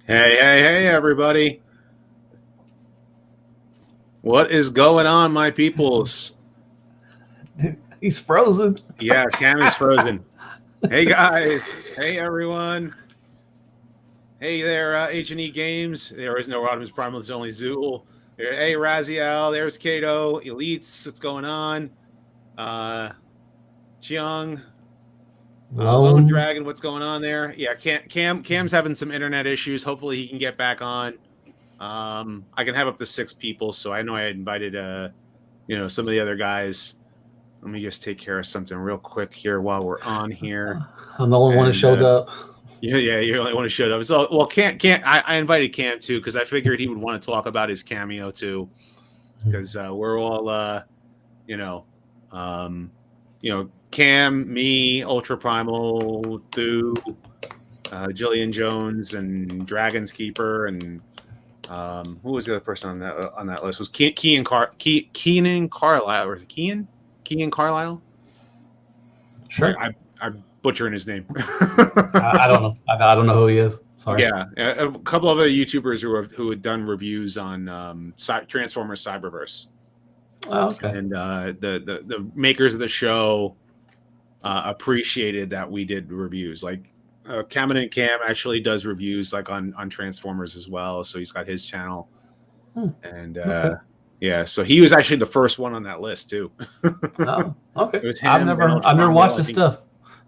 Hey, everybody. What is going on, my peoples? He's frozen. Yeah, Cam is frozen. Hey, guys. Hey, everyone. Hey there, H&E Games. There is no RodimusPrimal, it's only Zool. Hey, Raziel. There's Kato. Elites. What's going on? Chiang. Lone Dragon. What's going on there? Yeah, Cam's having some internet issues. Hopefully he can get back on. I can have up to 6 people, so I know I invited some of the other guys. Let me just take care of something real quick here while we're on here. I'm the only one that showed up. Yeah, you're the only one who showed up. So, well, I invited Cam too because I figured he would want to talk about his cameo too, because we're all Cam, me, Ultra Primal, Thu, Jillian Jones, and Dragon's Keeper, and who was the other person on that list? Was Keenan Carlisle, or is it Keenan Carlisle? Sure. I'm butchering his name. I don't know. I don't know who he is. Sorry. Yeah, a couple of other YouTubers who had done reviews on Transformers Cyberverse. Oh, okay. And the makers of the show appreciated that we did reviews. Like Cameron Cam actually does reviews like on Transformers as well, so he's got his channel. And okay. Yeah, so he was actually the first one on that list too. Oh, okay. It was him. I've never watched his stuff.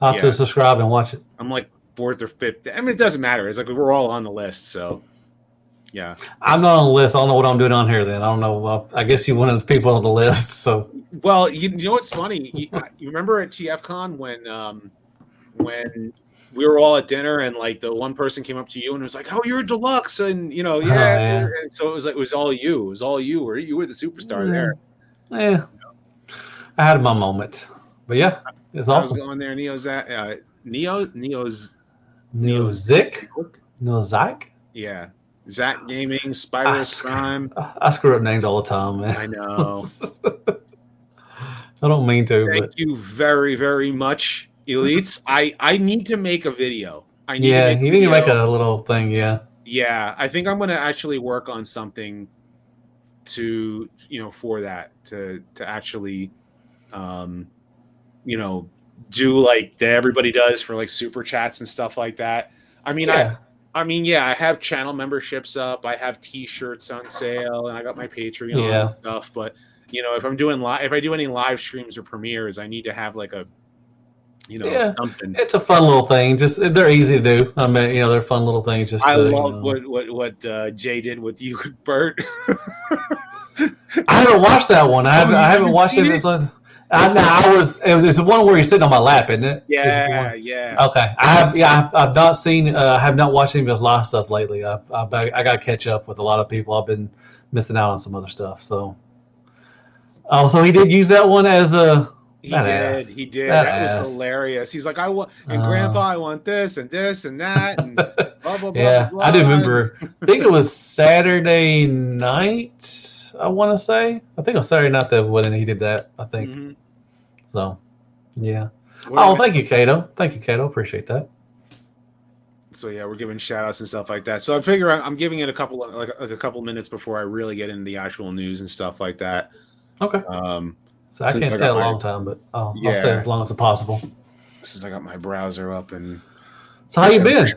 I'll have to subscribe and watch it. I'm like 4th or 5th. I mean, it doesn't matter. It's like we're all on the list, so yeah. I'm not on the list. I don't know what I'm doing on here then. I don't know. Well, I guess you're one of the people on the list. So. Well, you know what's funny? You remember at TFCon when we were all at dinner and like the one person came up to you and was like, "Oh, you're a deluxe," and yeah. And so it was all you. It was all you. Or you were the superstar there. Yeah. I had my moment, but yeah, it's awesome. I was going there. Neozik. Yeah. Zach Gaming, Spider Crime. I screw up names all the time, man. I know. I don't mean to. Thank you very, very much, Elites. I need to make a video. You need to make a little thing, yeah. Yeah, I think I'm going to actually work on something to, for that, to actually, do like that everybody does for like super chats and stuff like that. I mean, I have channel memberships up. I have T-shirts on sale, and I got my Patreon and stuff. But if I do any live streams or premieres, I need to have like a, something. It's a fun little thing. Just they're easy to do. I mean, they're fun little things. I love what Jay did with you, Bert. I haven't watched that one. I haven't watched it. It's the one where you're sitting on my lap, isn't it? Yeah. Okay, I've not seen. I have not watched any of his live stuff lately. I got to catch up with a lot of people. I've been missing out on some other stuff. So, so he did use that one as a. He did. That was hilarious. He's like, Grandpa, I want this and this and that and blah blah blah. Yeah, blah. I do remember. I think it was Saturday night. I want to say. I think it was Saturday night that when he did that. I think. Mm-hmm. So, yeah. Thank you, Kato. Appreciate that. So yeah, we're giving shout outs and stuff like that. So I figure I'm giving it a couple minutes before I really get into the actual news and stuff like that. Okay. So I can't stay a long time, but I'll stay as long as possible. Since I got my browser up and. So how you been?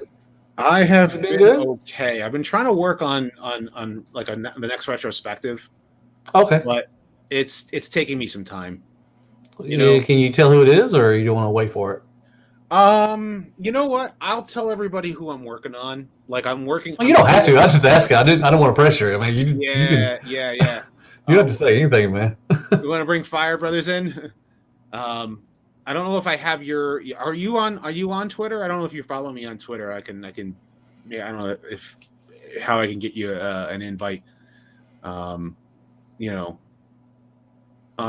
I have been okay. I've been trying to work on like the next retrospective. Okay. But it's taking me some time. Can you tell who it is, or you don't want to wait for it? You know what? I'll tell everybody who I'm working on. Like I'm working. Well, you don't have to. I just ask. I don't want to pressure you. I mean, yeah. You don't have to say anything, man. You want to bring Fire Brothers in? I don't know if I have your. Are you on Twitter? I don't know if you follow me on Twitter. I can. Yeah, I don't know how I can get you an invite. On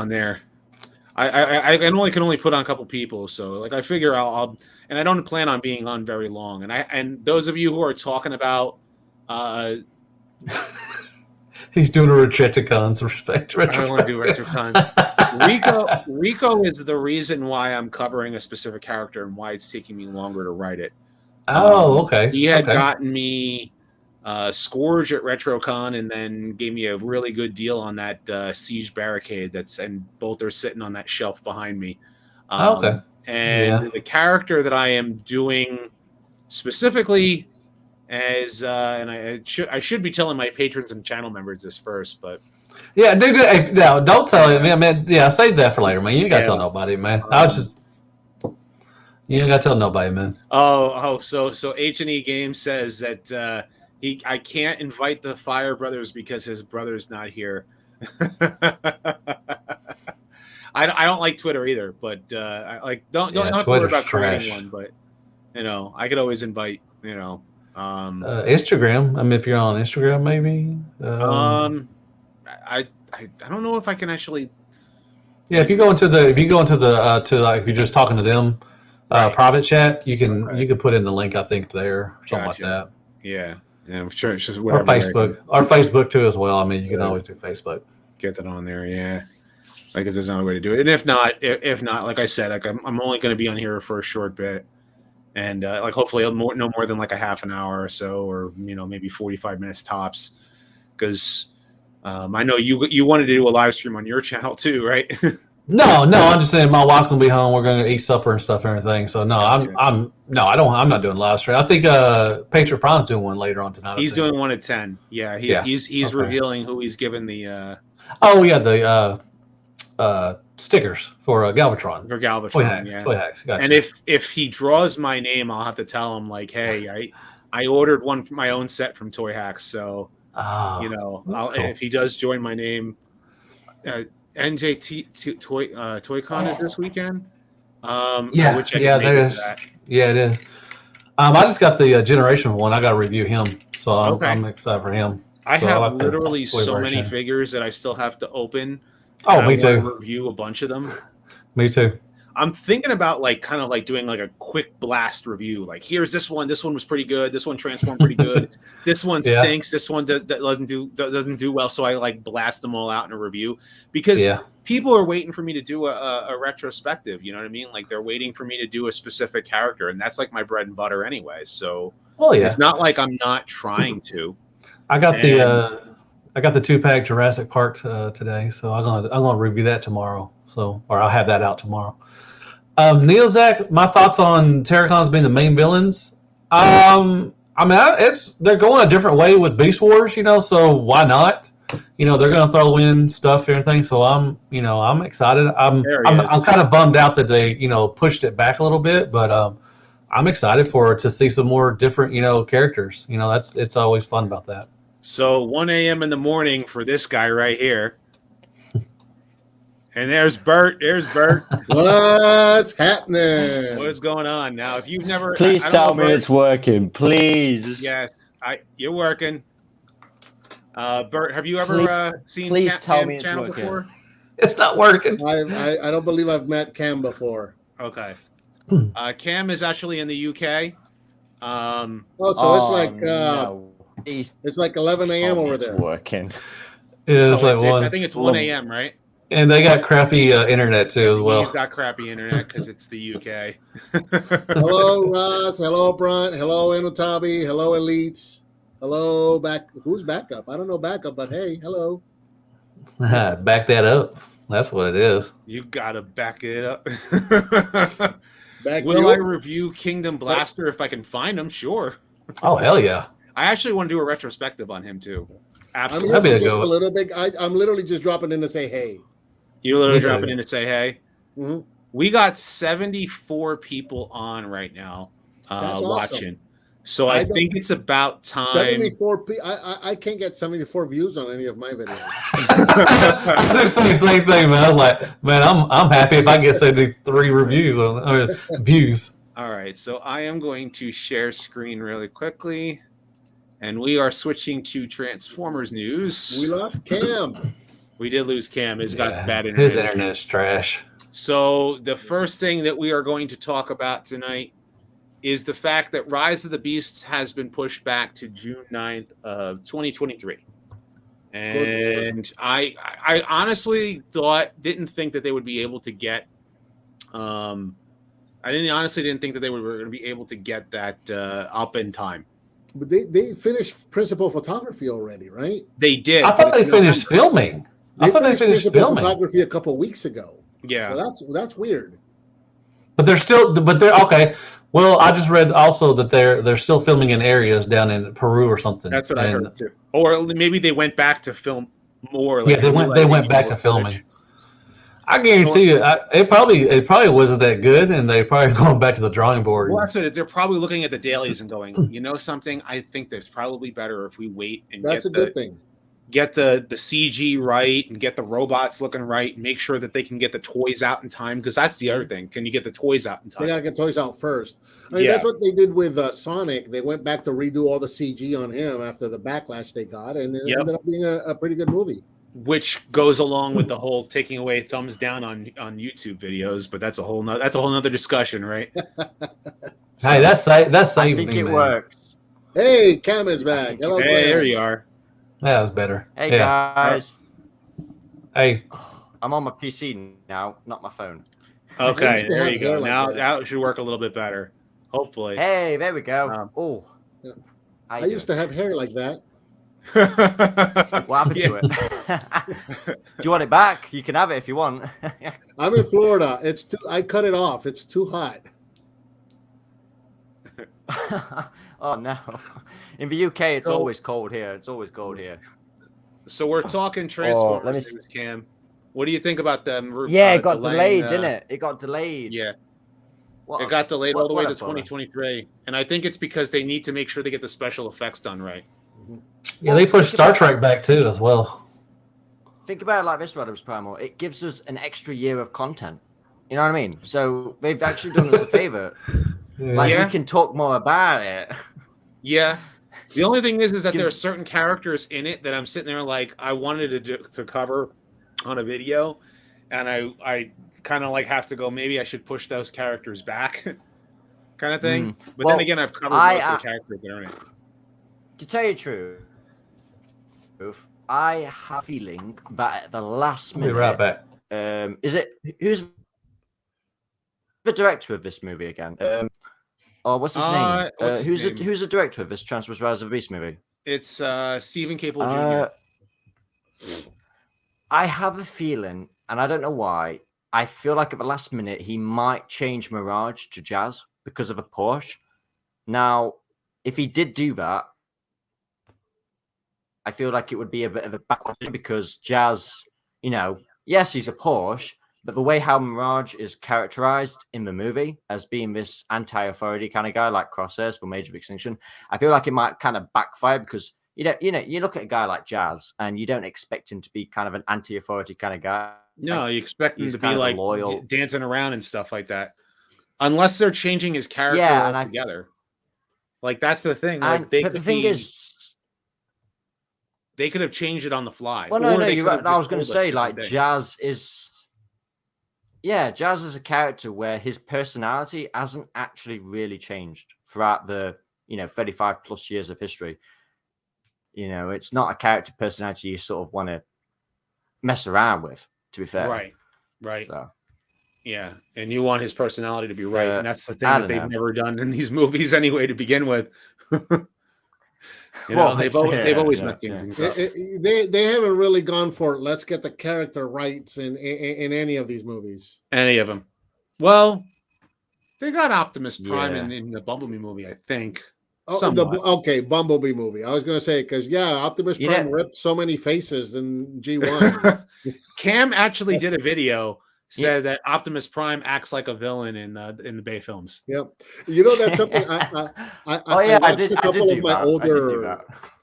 there. I can only put on a couple people, so like I figure I'll and I don't plan on being on very long. And those of you who are talking about, he's doing a Retrocons. Respect. I don't want to do Retrocons. Rico is the reason why I'm covering a specific character and why it's taking me longer to write it. Oh, okay. He had gotten me Scourge at RetroCon, and then gave me a really good deal on that Siege Barricade. And both are sitting on that shelf behind me. Okay. And the character that I am doing specifically as and I should be telling my patrons and channel members this first, but yeah, dude, hey, no, don't tell him, man. Yeah, save that for later, man. You ain't gotta tell nobody, man. You ain't gotta tell nobody, man. So H&E Games says that I can't invite the Fire Brothers because his brother's not here. I don't like Twitter either, but don't worry about creating one. But I could always invite. Instagram. I mean, if you're on Instagram, maybe. I don't know if I can actually. Yeah, if you go into the if you're just talking to them, private chat, you can put in the link. I think there, something like that. Yeah, I'm sure it's just whatever. Or Facebook too as well. I mean, you can always do Facebook. Get that on there, yeah. Like if there's another way to do it, and if not, like I said, like I'm only going to be on here for a short bit, and like hopefully no more than like a half an hour or so, or maybe 45 minutes tops, because I know you wanted to do a live stream on your channel too, right? No, I'm just saying my wife's gonna be home. We're gonna eat supper and stuff and everything. So no, gotcha. I'm not doing live stream. I think Patriot Prime's doing one later on tonight. He's doing one at 10. Yeah, he's revealing who he's given the. Stickers for Galvatron. For Galvatron, Toy hacks. Gotcha. And if he draws my name, I'll have to tell him like, hey, I ordered one for my own set from Toy Hacks, so cool. If he does join my name, NJT ToyCon is this weekend. There is. Yeah, it is. I just got the Generation one. I got to review him, so I'm excited for him. I have literally so many figures that I still have to open. Oh, me too. Review a bunch of them. Me too. I'm thinking about kind of doing a quick blast review. Like, here's this one. This one was pretty good. This one transformed pretty good. This one stinks. This one that doesn't do well. So I blast them all out in a review because people are waiting for me to do a retrospective. You know what I mean? Like they're waiting for me to do a specific character, and that's like my bread and butter anyway. So it's not like I'm not trying to. I got the 2-pack Jurassic Park today, so I'm gonna review that tomorrow. Or I'll have that out tomorrow. Neil, Zach, my thoughts on Terracons being the main villains. They're going a different way with Beast Wars, so why not? They're gonna throw in stuff and everything. So I'm excited. I'm kind of bummed out that they pushed it back a little bit, but I'm excited to see some more different characters. It's always fun about that. So 1 a.m. in the morning for this guy right here. And there's Bert. What's happening? What is going on now? If you've never, please tell me it's working, please. Yes, you're working. Bert, have you ever seen Cam's channel before? It's not working. I don't believe I've met Cam before. Okay. Cam is actually in the UK. It's like 11 a.m. over there. Working. Yeah, it's like 1. I think it's 1 a.m. right? And they got crappy internet too as well. He's got crappy internet because it's the UK. Hello, Ross. Hello, Brunt. Hello, Inotabi. Hello, Elites. Hello, who's backup? I don't know backup, but hey, hello. Back that up. That's what it is. You gotta back it up. Will I review Kingdom Blaster if I can find him? Sure. Oh, hell yeah. I actually want to do a retrospective on him too. Absolutely. I'm just a little bit. I'm literally just dropping in to say hey. You're literally dropping in to say hey. Mm-hmm. We got 74 people on right now watching. Awesome. So I think it's about time. 74 people. I can't get 74 views on any of my videos. I was saying the same thing, man. I was like, man, I'm happy if I get 73 views. All right, so I am going to share screen really quickly, and we are switching to Transformers news. We lost Cam. We did lose Cam. He's got bad internet. His internet's trash. So the first thing that we are going to talk about tonight is the fact that Rise of the Beasts has been pushed back to June 9th of 2023. And I honestly didn't think that they would be able to get honestly didn't think that they were going to be able to get that up in time. But they finished principal photography already, right? They did. I thought they finished filming. I thought they finished principal filming. photography a couple weeks ago. Yeah. So that's weird. But they're okay. Well, I just read also that they're still filming in areas down in Peru or something. That's what I heard too. Or maybe they went back to film more. Like they went back to filming. I guarantee you, it probably wasn't that good, and they probably going back to the drawing board. Well, that's it. They're probably looking at the dailies and going, you know something? I think that's probably better if we wait and good thing. Get the CG right and get the robots looking right and make sure that they can get the toys out in time, because that's the other thing. Can you get the toys out in time? They gotta get toys out first. I mean, that's what they did with Sonic. They went back to redo all the CG on him after the backlash they got, and it ended up being a pretty good movie. Which goes along with the whole taking away thumbs down on YouTube videos, but that's a whole nother discussion, right? Hey, that's I think it works. Hey, Cam is back. Hello, hey, there you are. That was better. Hey guys. Hey. I'm on my PC now, not my phone. Okay, there you go. Now that should work a little bit better. Hopefully. Hey, there we go. I used to have hair like that. What happened to it? Do you want it back? You can have it if you want. I'm in Florida. I cut it off. It's too hot. Oh no. In the UK it's always cold here. It's always cold here. So we're talking Transformers, Cam. What do you think about them? Yeah, it got delayed, didn't it? It got delayed. Yeah. It got delayed all the way to 2023. And I think it's because they need to make sure they get the special effects done right. Yeah, they pushed Star Trek back too as well. Think about it like this, RodimusPrimal. It gives us an extra year of content. You know what I mean? So they've actually done us a favor. We can talk more about it. Yeah. The only thing is that there are certain characters in it that I'm sitting there like I wanted to cover on a video, and I kind of like have to go, maybe I should push those characters back, kind of thing. But then again, I've covered most of the characters that are in it. To tell you the truth, I have a feeling that at the last minute, right back. Who's the director of this movie again? What's his name? Who's the director of this Transformers: Rise of the Beast movie? It's Stephen Caple Jr. I have a feeling, and I don't know why. I feel like at the last minute he might change Mirage to Jazz because of a Porsche. Now, if he did do that, I feel like it would be a bit of a backward because Jazz, yes, he's a Porsche, but the way how Mirage is characterized in the movie as being this anti-authority kind of guy like Crosshairs from Age of Extinction, I feel like it might kind of backfire because you look at a guy like Jazz and you don't expect him to be kind of an anti-authority kind of guy. No, you expect him to be like loyal, dancing around and stuff like that, unless they're changing his character altogether. Like that's the thing. Like but the thing is. They could have changed it on the fly. Well, no, you're right. I was going to say, like, Jazz is a character where his personality hasn't actually really changed throughout the, 35 plus years of history. It's not a character personality you sort of want to mess around with, to be fair. Right. So. Yeah, and you want his personality to be right, and that's the thing that they've never done in these movies anyway to begin with. They've always met things. They haven't really gone for let's get the character rights in any of these movies. Any of them? Well, they got Optimus Prime in the Bumblebee movie, I think. Bumblebee movie. I was going to say because Optimus Prime ripped so many faces in G1. Cam actually did a video. Said that Optimus Prime acts like a villain in the Bay films. Yep, that's something. I did do that.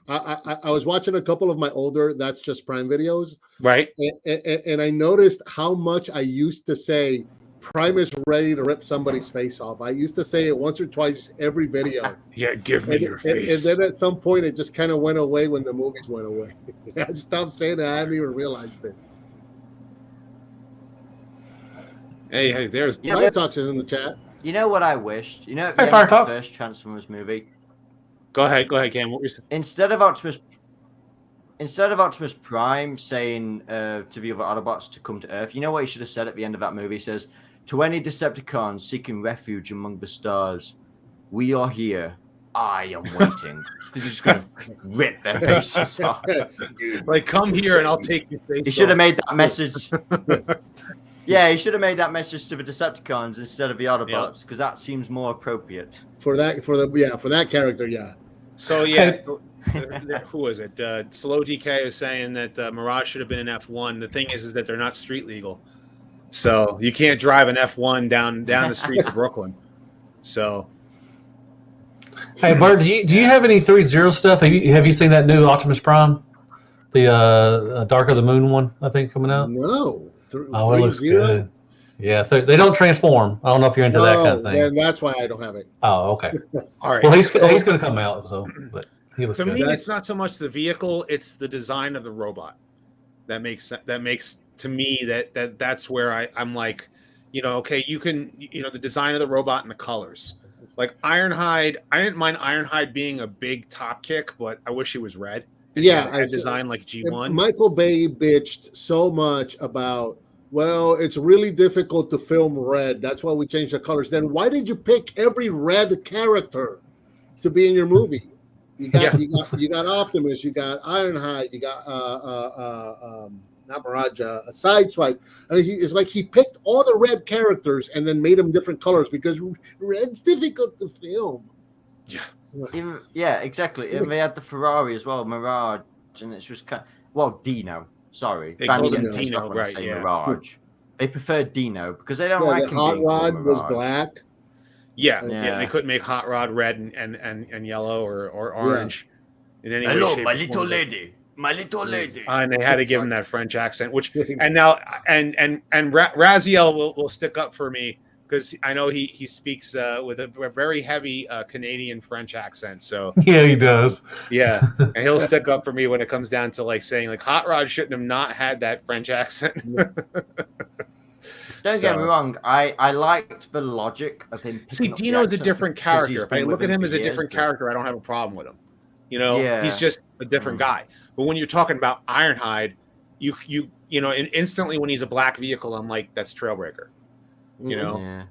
I was watching a couple of my older That's Just Prime videos, right? And I noticed how much I used to say Prime is ready to rip somebody's face off. I used to say it once or twice every video. Yeah, give me your face. And then at some point, it just kind of went away when the movies went away. I stopped saying it. I hadn't even realized it. Hey, there's Fire Talks is in the chat. You know what I wished? The first Transformers movie. Go ahead, Cam. What were you saying? Instead of Optimus Prime saying to the other Autobots to come to Earth, you know what he should have said at the end of that movie? He says, "To any Decepticons seeking refuge among the stars, we are here. I am waiting. He's just going to rip their faces off. Like, come here and I'll take your face. He should have made that message. Yeah, he should have made that message to the Decepticons instead of the Autobots, because that seems more appropriate. For that character, yeah. So yeah, who was it? Slow DK is saying that Mirage should have been an F1. The thing is that they're not street legal, so you can't drive an F1 down the streets of Brooklyn. So, hey Bert, do you have any 3-0 stuff? Have you seen that new Optimus Prime, the Dark of the Moon one? I think coming out. No. It looks good. Yeah, they don't transform. I don't know if you're into that kind of thing. Then that's why I don't have it. Oh, okay. all right. Well, he's going to come out, so but he looks For good. me, it's not so much the vehicle; it's the design of the robot that makes to me that's where I'm like, okay, you can, the design of the robot and the colors. Like Ironhide, I didn't mind Ironhide being a big top kick, but I wish he was red. Yeah, I designed like G1. Michael Bay bitched so much about, well, it's really difficult to film red. That's why we changed the colors. Then why did you pick every red character to be in your movie? You got Optimus, you got Ironhide, you got not Mirage, Sideswipe. I mean, it's like he picked all the red characters and then made them different colors because red's difficult to film. Yeah. Yeah, exactly. And they had the Ferrari as well, Mirage, and it's just Dino. Sorry, Dino, right? Yeah. Mirage. They preferred Dino because they don't like him. Hot being Rod called was Mirage. black. Yeah. They couldn't make Hot Rod red and yellow or orange. In any way, Hello, shape, my or little form. lady. My little lady. And they had to give him that French accent, which and now Raziel will stick up for me because I know he speaks with a very heavy Canadian French accent. So Yeah, he does. yeah, and he'll stick up for me when it comes down to like saying like Hot Rod shouldn't have not had that French accent. Don't get me wrong. I liked the logic of him. See, Dino's a different character. If I look at him as a different character, I don't have a problem with him. He's just a different guy. But when you're talking about Ironhide, you and instantly when he's a black vehicle, I'm like, that's Trailbreaker. Yeah,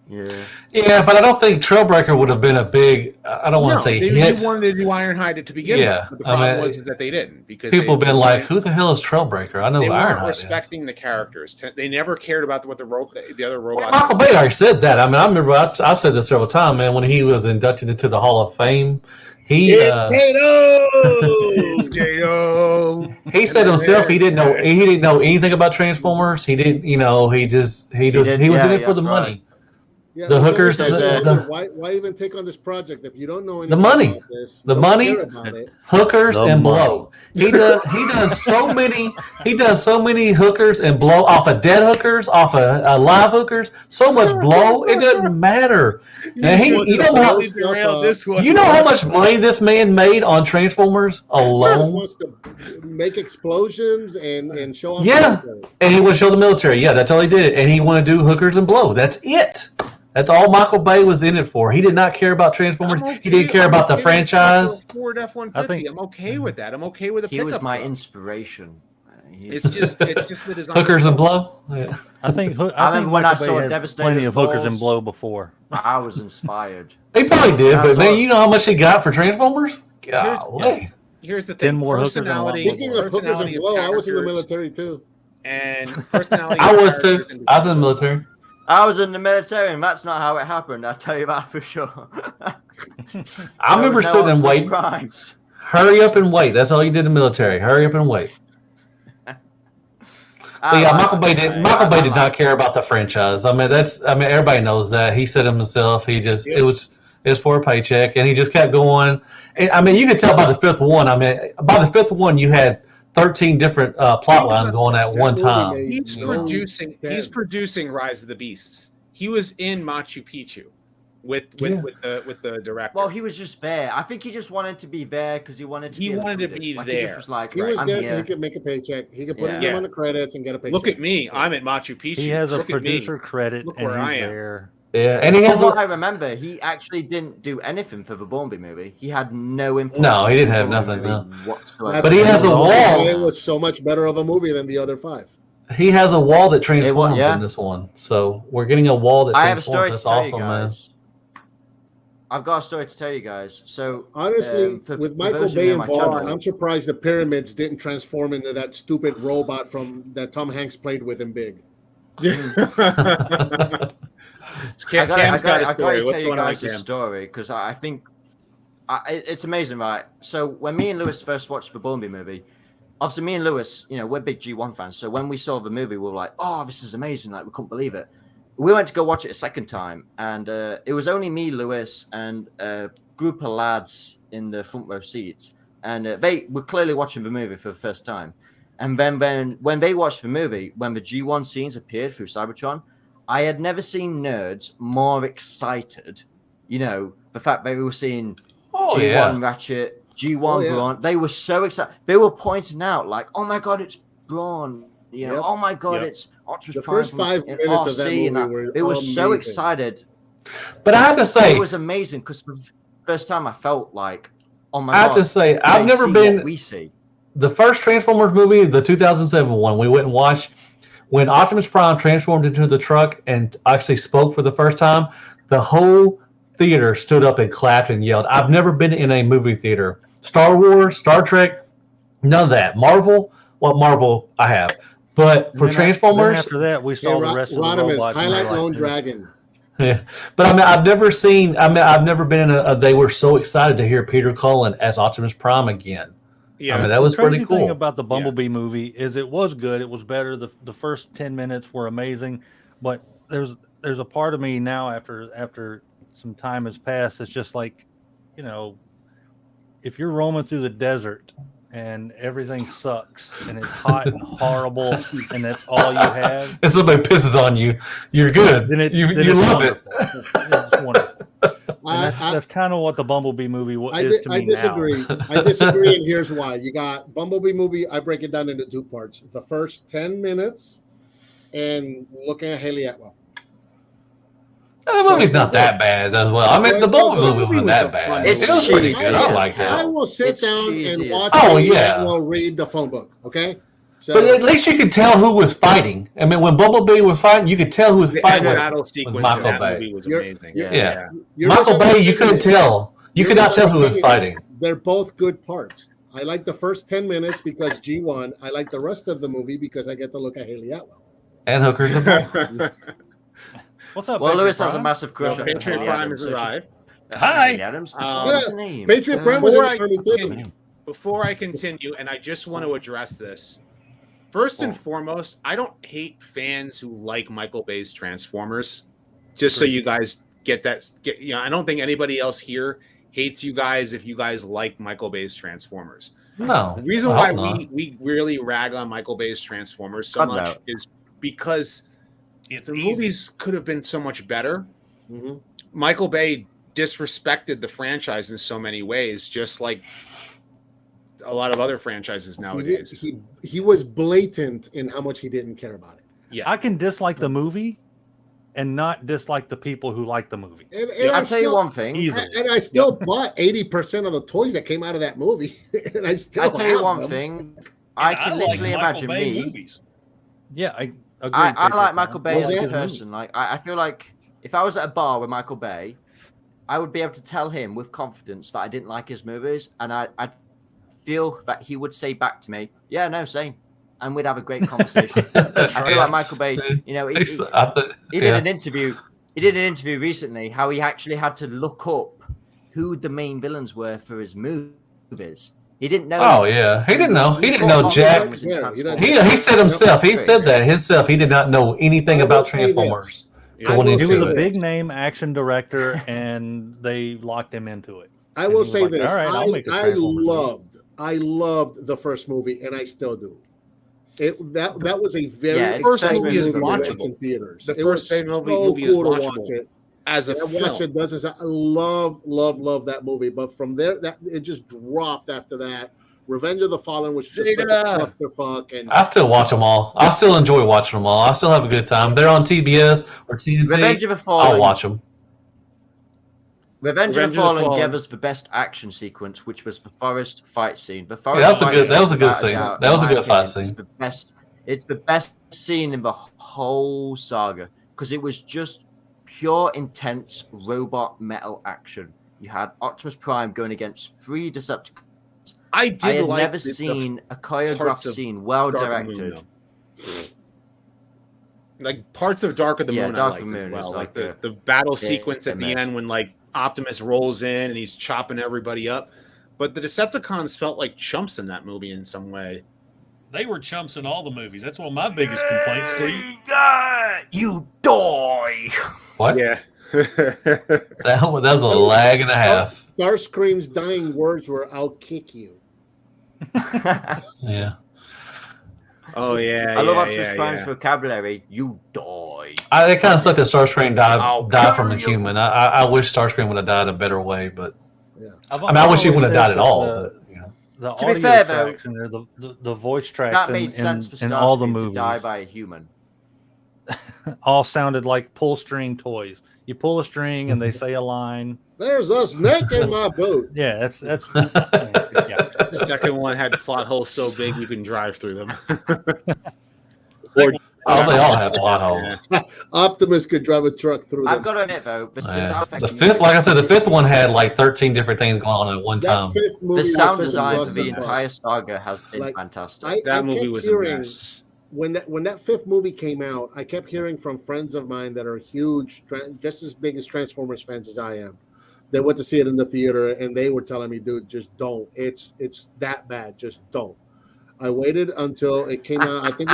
but I don't think Trailbreaker would have been a big. I don't want to say hit. They wanted to do Ironhide to begin with. But the problem was that they didn't because people have been like, "Who the hell is Trailbreaker?" I know they weren't Ironhide respecting the characters. They never cared about what the other robots. Michael Bay already said that. I mean, I remember I've said this several times, man. When he was inducted into the Hall of Fame, It's Kato. He said himself he didn't know anything about Transformers. He didn't, he was in it for the money. Yeah, the hookers, why even take on this project if you don't know anything about this? Hookers and blow. He does so many hookers and blow off of dead hookers, off of live hookers. So much blow, it doesn't matter. And you know how much money this man made on Transformers alone? He wants to make explosions and show off. Yeah, and he would show the military. Yeah, that's all he did. And he wanted to do hookers and blow. That's it. That's all Michael Bay was in it for. He did not care about Transformers. He didn't care about the franchise. Ford F-150. I'm okay with that. I'm okay with a pickup. He was my truck. inspiration. It's just the design. Hookers and blow. Yeah. I think when I saw Devastator's plenty of hookers and blow before. I was inspired. He probably did, but man, you know how much he got for Transformers? Here's the thing. 10 more hookers and Speaking of hookers and blow, I was in the military too. And personality. I was too. I was in the military. I was in the military, and that's not how it happened. I'll tell you that for sure. I remember sitting and waiting. Hurry up and wait. That's all you did in the military. Hurry up and wait. Michael Bay did not care about the franchise. I mean, everybody knows that. He said it himself. It was for a paycheck, and he just kept going. And I mean, you could tell by the fifth one. I mean, by the fifth one, you had 13 different plot lines going at one time. He's producing Rise of the Beasts. He was in Machu Picchu with the director. Well, he was just there. I think he just wanted to be there because he wanted to. He wanted to be there. He just was like, he was there so he could make a paycheck. He could put his name on the credits and get a paycheck. Look at me. I'm at Machu Picchu. He has a producer credit. Look and where I am. there. Yeah, and he has. I remember he actually didn't do anything for the Bumblebee movie. He had no input. No, he didn't have nothing. No. Whatsoever. But he has a wall. It was so much better of a movie than the other 5. He has a wall that transforms in this one. So we're getting a wall that transforms. I have a story to That's tell awesome, you guys. I've got a story to tell you guys. So honestly, with Michael Bay involved, I'm surprised the pyramids didn't transform into that stupid robot that Tom Hanks played with in Big. I got to tell you guys a story because I think it's amazing, right? So when me and Lewis first watched the Bumblebee movie, obviously me and Lewis, we're big G1 fans. So when we saw the movie, we were like, "Oh, this is amazing!" Like we couldn't believe it. We went to go watch it a second time, and it was only me, Lewis, and a group of lads in the front row seats, and they were clearly watching the movie for the first time. And then when they watched the movie, when the G1 scenes appeared through Cybertron, I had never seen nerds more excited. The fact they were seeing G1 Ratchet, G1 Brawn. They were so excited. They were pointing out like, "Oh my God, it's Brawn. Oh my God, it's Optimus the Prime first 5 minutes RC, of that movie were they were so excited." But I have to say, it was amazing because for the first time I felt like, "Oh my God!" I have to say, I've never been. What we see the first Transformers movie, the 2007 one, we went and watched when Optimus Prime transformed into the truck and actually spoke for the first time. The whole theater stood up and clapped and yelled. I've never been in a movie theater. Star Wars, Star Trek, none of that. Marvel I have. But for Transformers, after that, we saw the rest of the robots. Highlight Lone Dragon. Yeah, but I mean, I've never been in they were so excited to hear Peter Cullen as Optimus Prime again. Yeah, I mean, that was pretty cool. The thing about the Bumblebee movie is it was good. It was better. The first 10 minutes were amazing, but there's a part of me now after some time has passed. It's just like, if you're roaming through the desert and everything sucks and it's hot and horrible and that's all you have, and somebody pisses on you, you're good. Then you love it. It's wonderful. That's kind of what the Bumblebee movie is to me. I disagree. Now. I disagree, and here's why. You got Bumblebee movie. I break it down into 2 parts. The first 10 minutes, and looking at Haley Atwell. The movie's not that bad as well. I mean, the Bumblebee movie wasn't that bad. It was pretty good. I like it. I will sit down and watch Atwell read the phone book. Okay. So, but at least you could tell who was fighting. I mean, when Bumblebee was fighting, you could tell who was fighting. The battle sequence in that movie was amazing. Yeah. Michael Bay, you couldn't tell. You could not tell who was fighting. They're both good parts. I like the first 10 minutes because G1. I like the rest of the movie because I get to look at Haley Atwell. And Hooker's the What's up? Well, Lewis has a massive crush on Patriot Prime has arrived. Hi. Adams. Patriot Prime was before I continue, and I just want to address this. First and foremost, I don't hate fans who like Michael Bay's Transformers. Just so you guys get that. I don't think anybody else here hates you guys if you guys like Michael Bay's Transformers. No. The reason why we really rag on Michael Bay's Transformers so much is because the movies could have been so much better. Mm-hmm. Michael Bay disrespected the franchise in so many ways, just like a lot of other franchises nowadays. He was blatant in how much he didn't care about it. Yeah, I can dislike the movie and not dislike the people who like the movie. And I'll tell you one thing. And I still bought 80% of the toys that came out of that movie. And I'll tell you one thing. I can literally imagine me. Movies. Yeah, I agree. I like Michael Bay as a person. Like I feel like if I was at a bar with Michael Bay, I would be able to tell him with confidence that I didn't like his movies, and I feel that he would say back to me, "Yeah, no, same," and we'd have a great conversation. I feel like Michael Bay, he did an interview. He did an interview recently how he actually had to look up who the main villains were for his movies. He didn't know. Oh yeah, he didn't know. He didn't know Jack. He said himself. He said that himself. He did not know anything about Transformers. He was a big name action director, and they locked him into it. I will say this: all right, I loved the first movie, and I still do. That was a very first movie is watchable in theaters. The first movie is watchable. As a film. Watch it does. I love that movie, but from there, it just dropped after that. Revenge of the Fallen was just like a clusterfuck, and I still watch them all. I still enjoy watching them all. I still have a good time. They're on TBS or TNT. Revenge of the Fallen. I'll watch them. Revenge of the Fallen gave us the best action sequence, which was the forest fight scene. The forest that was a good scene. That was a good fight scene. It's the best scene in the whole saga because it was just pure, intense robot metal action. You had Optimus Prime going against 3 Decepticons. I had like never seen a choreographed scene well directed. Like parts of Dark of the Moon, I liked as well. Like the battle sequence at the end when like Optimus rolls in and he's chopping everybody up. But the Decepticons felt like chumps in that movie in some way. They were chumps in all the movies. That's one of my biggest complaints, Steve. You die. What? Yeah. that was a lag and a half. Starscream's dying words were, "I'll kick you." Yeah. Oh yeah. I love Optimus Prime's vocabulary. You die. It kind of sucked that Starscream died from a human. I wish Starscream would have died a better way, but I wish he wouldn't have died at all. The to audio be fair, tracks though, and the voice tracks that made sense for in all the Starscream movies to die by a human. all sounded like pull string toys. You pull a string and they say a line. There's a snake in my boot. Yeah, that's yeah. The second one had plot holes so big you can drive through them. They all have plot holes. Optimus could drive a truck through them. I've got to admit, though, the fifth, like I said, the fifth one had like 13 different things going on at one time. The sound design of the entire saga has been fantastic. That movie was a mess. When that fifth movie came out, I kept hearing from friends of mine that are huge, just as big as Transformers fans as I am. They went to see it in the theater, and they were telling me, "Dude, just don't. It's that bad. Just don't." I waited until it came out. I think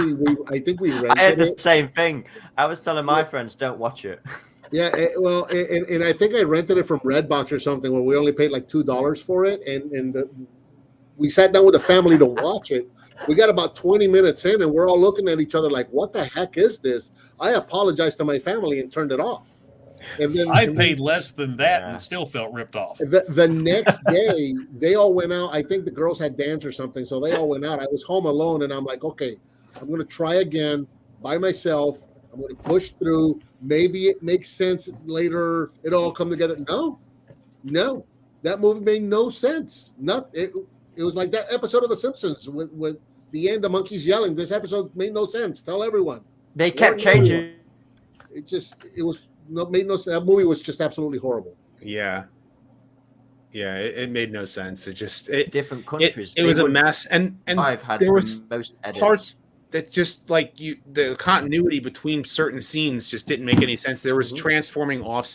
we rented I had the it. same thing. I was telling my friends, "Don't watch it." Yeah, and I think I rented it from Redbox or something where we only paid like $2 for it, and we sat down with the family to watch it. We got about 20 minutes in, and we're all looking at each other like, "What the heck is this?" I apologized to my family and turned it off. And then I paid less than that and still felt ripped off. The next day, they all went out. I think the girls had dance or something, so they all went out. I was home alone, and I'm like, okay, I'm going to try again by myself. I'm going to push through. Maybe it makes sense later. It'll all come together. No, that movie made no sense. It was like that episode of The Simpsons with the end, the monkeys yelling. This episode made no sense. Tell everyone. They kept changing. Made no sense. That movie was just absolutely horrible. Yeah, it made no sense. Different countries. It was a mess, and there was most parts that just like the continuity between certain scenes just didn't make any sense. There was transforming off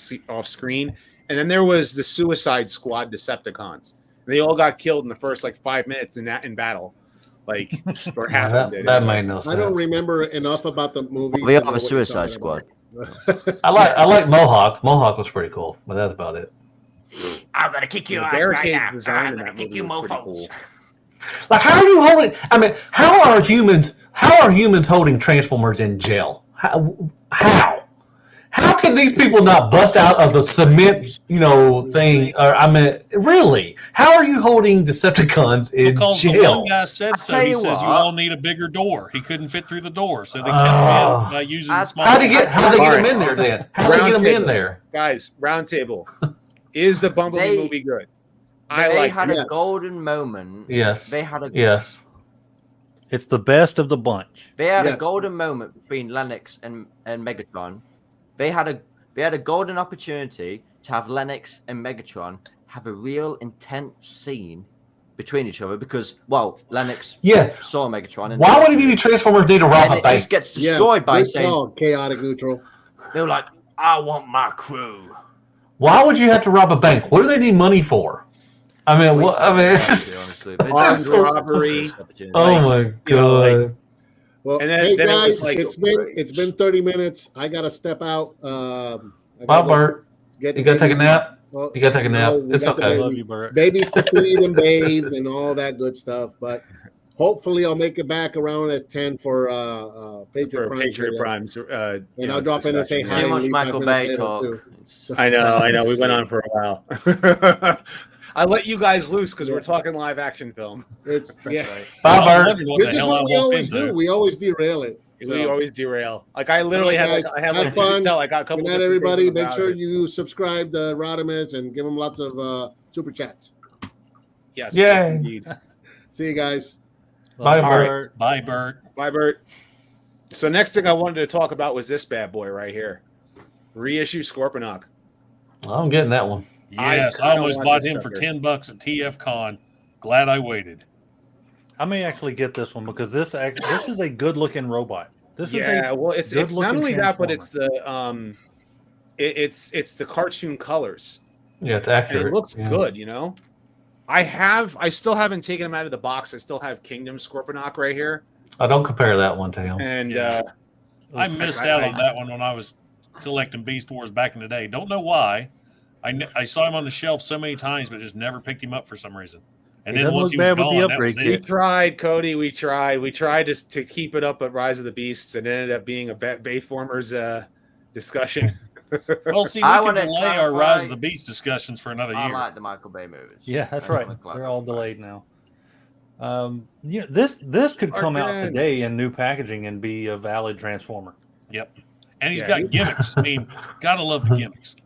screen, and then there was the Suicide Squad Decepticons. They all got killed in the first like 5 minutes in battle. Like, or half of it. That made no sense. I don't remember enough about the movie. We have a Suicide Squad. I like Mohawk. Mohawk was pretty cool, but that's about it. I'm gonna kick your ass right now. I'm gonna kick you, mofos. Like, how are you holding? I mean, how are humans holding Transformers in jail? How can these people not bust out of the cement, thing? Or I mean, really? How are you holding Decepticons in because jail? Because the one guy said so. He says you all need a bigger door. He couldn't fit through the door, so they kept him in by using the small. How'd they get him in there then? How'd they get him in there? Guys, round table. Is the Bumblebee movie good? They had a golden moment. Yes. Yes. It's the best of the bunch. They had a golden moment between Lennox and Megatron. They had a golden opportunity to have Lennox and Megatron have a real intense scene between each other because, Lennox saw Megatron. And why would any Transformers need to rob a bank? It just gets destroyed by saying chaotic neutral. They were like, "I want my crew." Why would you have to rob a bank? What do they need money for? I mean, it's just armed robbery. Oh my god. Well, and then guys, like, it's been 30 minutes. I gotta step out. Bye, Bert. You gotta take a nap. Well, you gotta take a nap. It's okay. Love you, Bert. Babies to feed and bathe and all that good stuff. But hopefully, I'll make it back around at 10 for Patriot Primes. And I'll drop in and say hi. Too much Michael Bay talk. I know. We went on for a while. I let you guys loose because we're talking live action film. Bye, Bert. This is what we always do. We always derail it. We always derail. Like I literally have fun. I got a couple. Good night, everybody. Make sure you subscribe to Rodimus and give him lots of super chats. Yes. Yay. Yes, indeed. See you guys. Bye, Bert. Bye, Bert. Bye, Bert. So next thing I wanted to talk about was this bad boy right here. Reissue Scorpenoc. I'm getting that one. Yes, I almost bought him for $10 at TF Con. Glad I waited. I may actually get this one because this is a good looking robot. This is well, it's not only that, but it's the it's the cartoon colors. Yeah, it's accurate. And it looks good, you know. I still haven't taken him out of the box. I still have Kingdom Scorpenoc right here. I don't compare that one to him. And I missed out on that one when I was collecting Beast Wars back in the day. Don't know why. I saw him on the shelf so many times, but just never picked him up for some reason. And then once he was gone, that was it. We tried, Cody. We tried to keep it up at Rise of the Beasts, and it ended up being a Bayformers discussion. Well, see, we can delay our Rise of the Beasts discussions for another year. I like the Michael Bay movies. Yeah, that's right. They're all delayed now. Yeah, this could come out today in new packaging and be a valid Transformer. Yep, and he's got gimmicks. I mean, gotta love the gimmicks.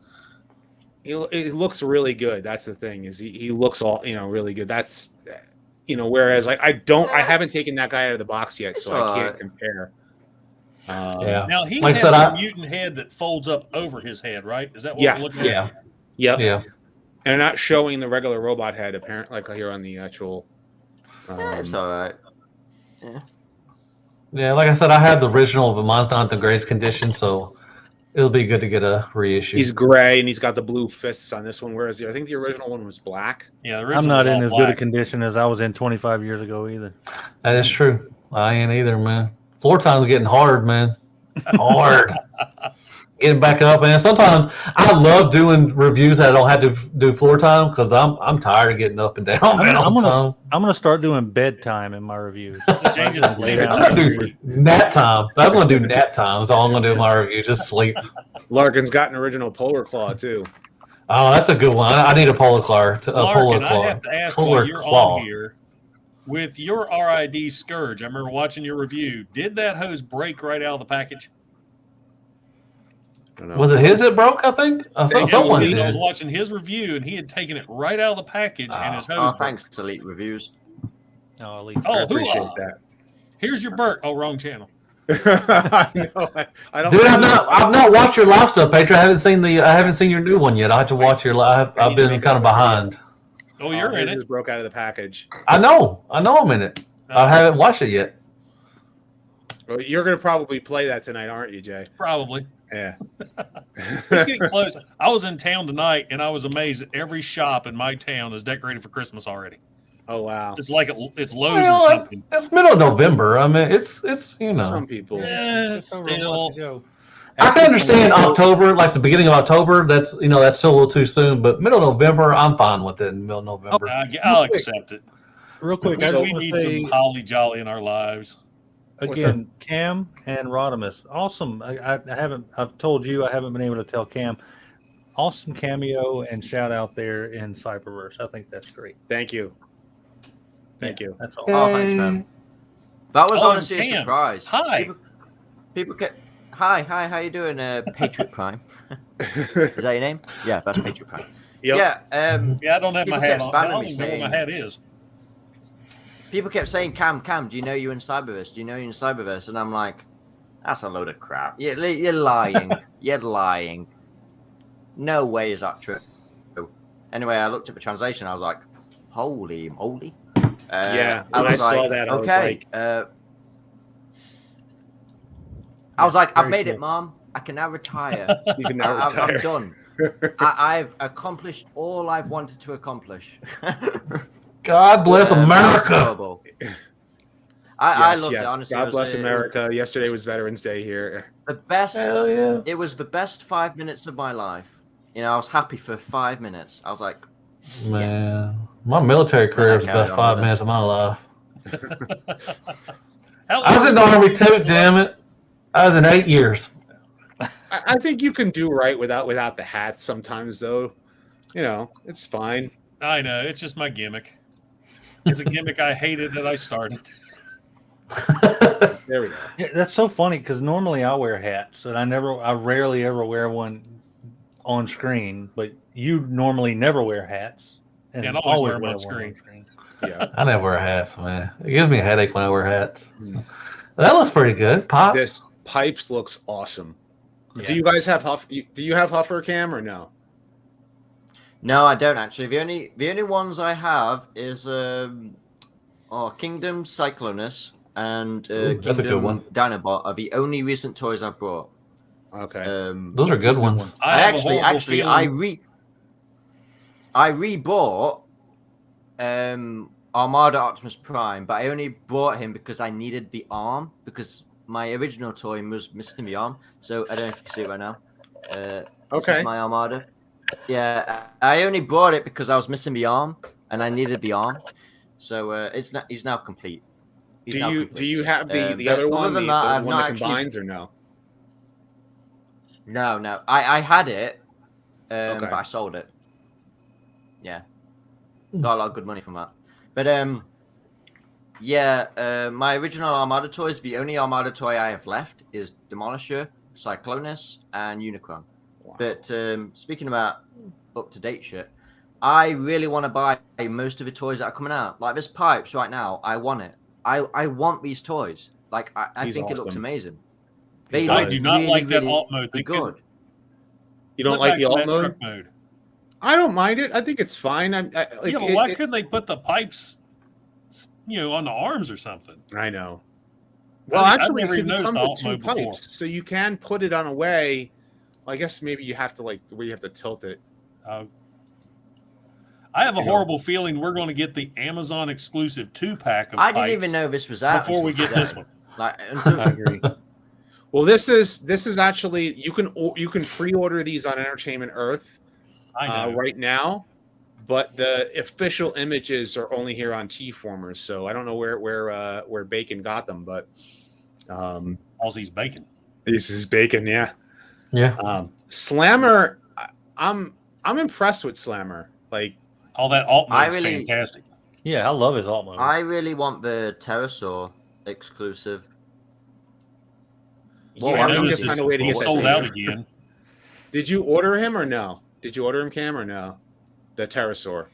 It looks really good. That's the thing, is he looks all really good. That's whereas like I haven't taken that guy out of the box yet, so I can't compare. Now he has a mutant head that folds up over his head, right? Is that what we're looking at? Yeah. And they're not showing the regular robot head, apparently, like here on the actual. It's all right. Yeah, like I said, I had the original of Monster Hunter Greatest Condition, so it'll be good to get a reissue. He's gray and he's got the blue fists on this one, whereas I think the original one was black. Yeah, I'm not in as good a condition as I was in 25 years ago either. That is true. I ain't either, man. Floor time's getting hard, man. Hard. Getting back up, man. Sometimes I love doing reviews that I don't have to do floor time because I'm tired of getting up and down. I'm gonna start doing bedtime in my reviews. I'm gonna do nap time. I'm gonna do nap time. That's all I'm gonna do in my review. Just sleep. Larkin's got an original Polar Claw too. Oh, that's a good one. I need a Polar Claw. Larkin, I have to ask while you're on here. With your RID Scourge, I remember watching your review. Did that hose break right out of the package? Was it his that broke? I think someone did. I was watching his review, and he had taken it right out of the package, and his hose. Thanks to Elite Reviews. Elite. I appreciate that. Here's your Burt. Oh, wrong channel. I don't. Dude, I've not watched your live stuff, Pedro. I haven't seen your new one yet. I have to watch your live. I've been kind of behind. Oh, you're in it. Just broke out of the package. I know I'm in it. I haven't watched it yet. Well, you're going to probably play that tonight, aren't you, Jay? Probably. Yeah. It's getting close. I was in town tonight, and I was amazed that every shop in my town is decorated for Christmas already. Oh, wow. It's like it's Lowe's or something. It's middle of November. I mean, it's Some people. Yeah, still. I can understand October, like the beginning of October. That's still a little too soon. But middle of November, I'm fine with it. In middle of November, I'll accept it. Real quick, we need some holly jolly in our lives. Again, Cam and Rodimus, awesome. I've told you I haven't been able to tell Cam. Awesome cameo and shout out there in Cyberverse. I think that's great. Thank you. Thank you. That's all. Oh, thanks, man. That was honestly a surprise. Hi. People get. Hi, how you doing, Patriot Prime? Is that your name? Yeah, that's Patriot Prime. Yep. Yeah, I don't have my hat on. I don't even know what my hat is. People kept saying, Cam, do you know you're in Cyberverse? Do you know you're in Cyberverse? And I'm like, that's a load of crap. You're lying. You're lying. No way is that true. Anyway, I looked at the translation. I was like, holy moly. When I saw that, I was like... I was like, I've made it, Mom. I can now retire. You can now retire. I'm done. I've accomplished all I've wanted to accomplish. God bless America. I loved it, honestly. God bless America. Yesterday was Veterans Day here. The best. Hell yeah. It was the best 5 minutes of my life. I was happy for 5 minutes. I was like, man, my military career was the best 5 minutes of my life. I was in the Army too, damn it. I was in 8 years. I think you can do right without the hat sometimes, though. It's fine. I know. It's just my gimmick. It's a gimmick I hated that I started. There we go. Yeah, that's so funny because normally I wear hats, and I rarely ever wear one on screen. But you normally never wear hats, and I always wear them on screen. Yeah, I never wear hats, man. It gives me a headache when I wear hats. That looks pretty good. Pops. This Pipes looks awesome. Yeah. Do you guys have Do you have Huffer Cam or no? No, I don't actually. The only ones I have is Kingdom Cyclonus and Kingdom Dinobot are the only recent toys I've brought. Okay, those are good ones. I rebought Armada Optimus Prime, but I only bought him because I needed the arm, because my original toy was missing the arm. So I don't know if you can see it right now. This is my Armada. Yeah, I only bought it because I was missing the arm and I needed the arm. So he's now complete. Do you have the other one, the one that combines, or no? No. I had it, but I sold it. Yeah, got a lot of good money from that. But my original Armada toys, the only Armada toy I have left is Demolisher, Cyclonus, and Unicron. Wow. But speaking about up-to-date shit, I really want to buy most of the toys that are coming out. Like this Pipes right now, I want it. I want these toys. Like I think awesome. It looks amazing. I do not like that alt mode. Good. You don't like the alt mode? I don't mind it. I think it's fine. Why couldn't they put the pipes, on the arms or something? I know. Well, actually, it can come with two pipes, so you can put it on a way. I guess maybe you have to where you have to tilt it. I have a horrible feeling we're going to get the Amazon exclusive 2-pack of I didn't even know this was out before we get this one. I agree. Well, this is actually you can pre-order these on Entertainment Earth right now, but the official images are only here on T-Formers. So I don't know where Bacon got them, but all these Bacon. This is Bacon, yeah. Yeah. Slammer, I'm impressed with Slammer. Like all that alt mode is fantastic. Yeah, I love his alt mode. I really want the Pterosaur exclusive. Well, I'm just kind of waiting to get sold out again. Did you order him or no? Did you order him, Cam, or no? The Pterosaur.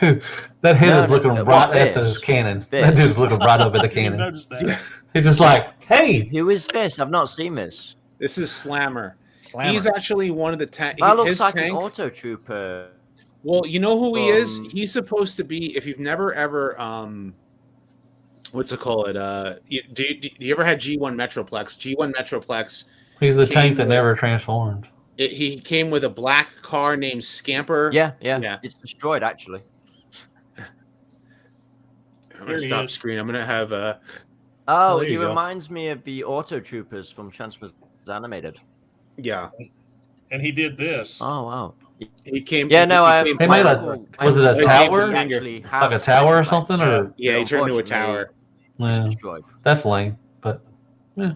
Dude, that head is looking right at the cannon. That dude's looking right up at the cannon. Notice that. He's just like, hey. Who is this? I've not seen this. This is Slammer. He's actually one of the tanks. That looks like an Auto Trooper. Well, you know who he is? He's supposed to be, if you've never ever, what's it called? Do you ever had G1 Metroplex? G1 Metroplex. He's a tank that never transformed. He came with a black car named Scamper. Yeah. It's destroyed, actually. I'm going to stop screen. I'm going to have he reminds me of the Auto Troopers from Transformers Animated. Yeah. And he did this. Oh, wow. He came. Yeah, no, was it a tower? Like a tower or something? Or yeah, he turned into a tower. Yeah. That's lame, but yeah.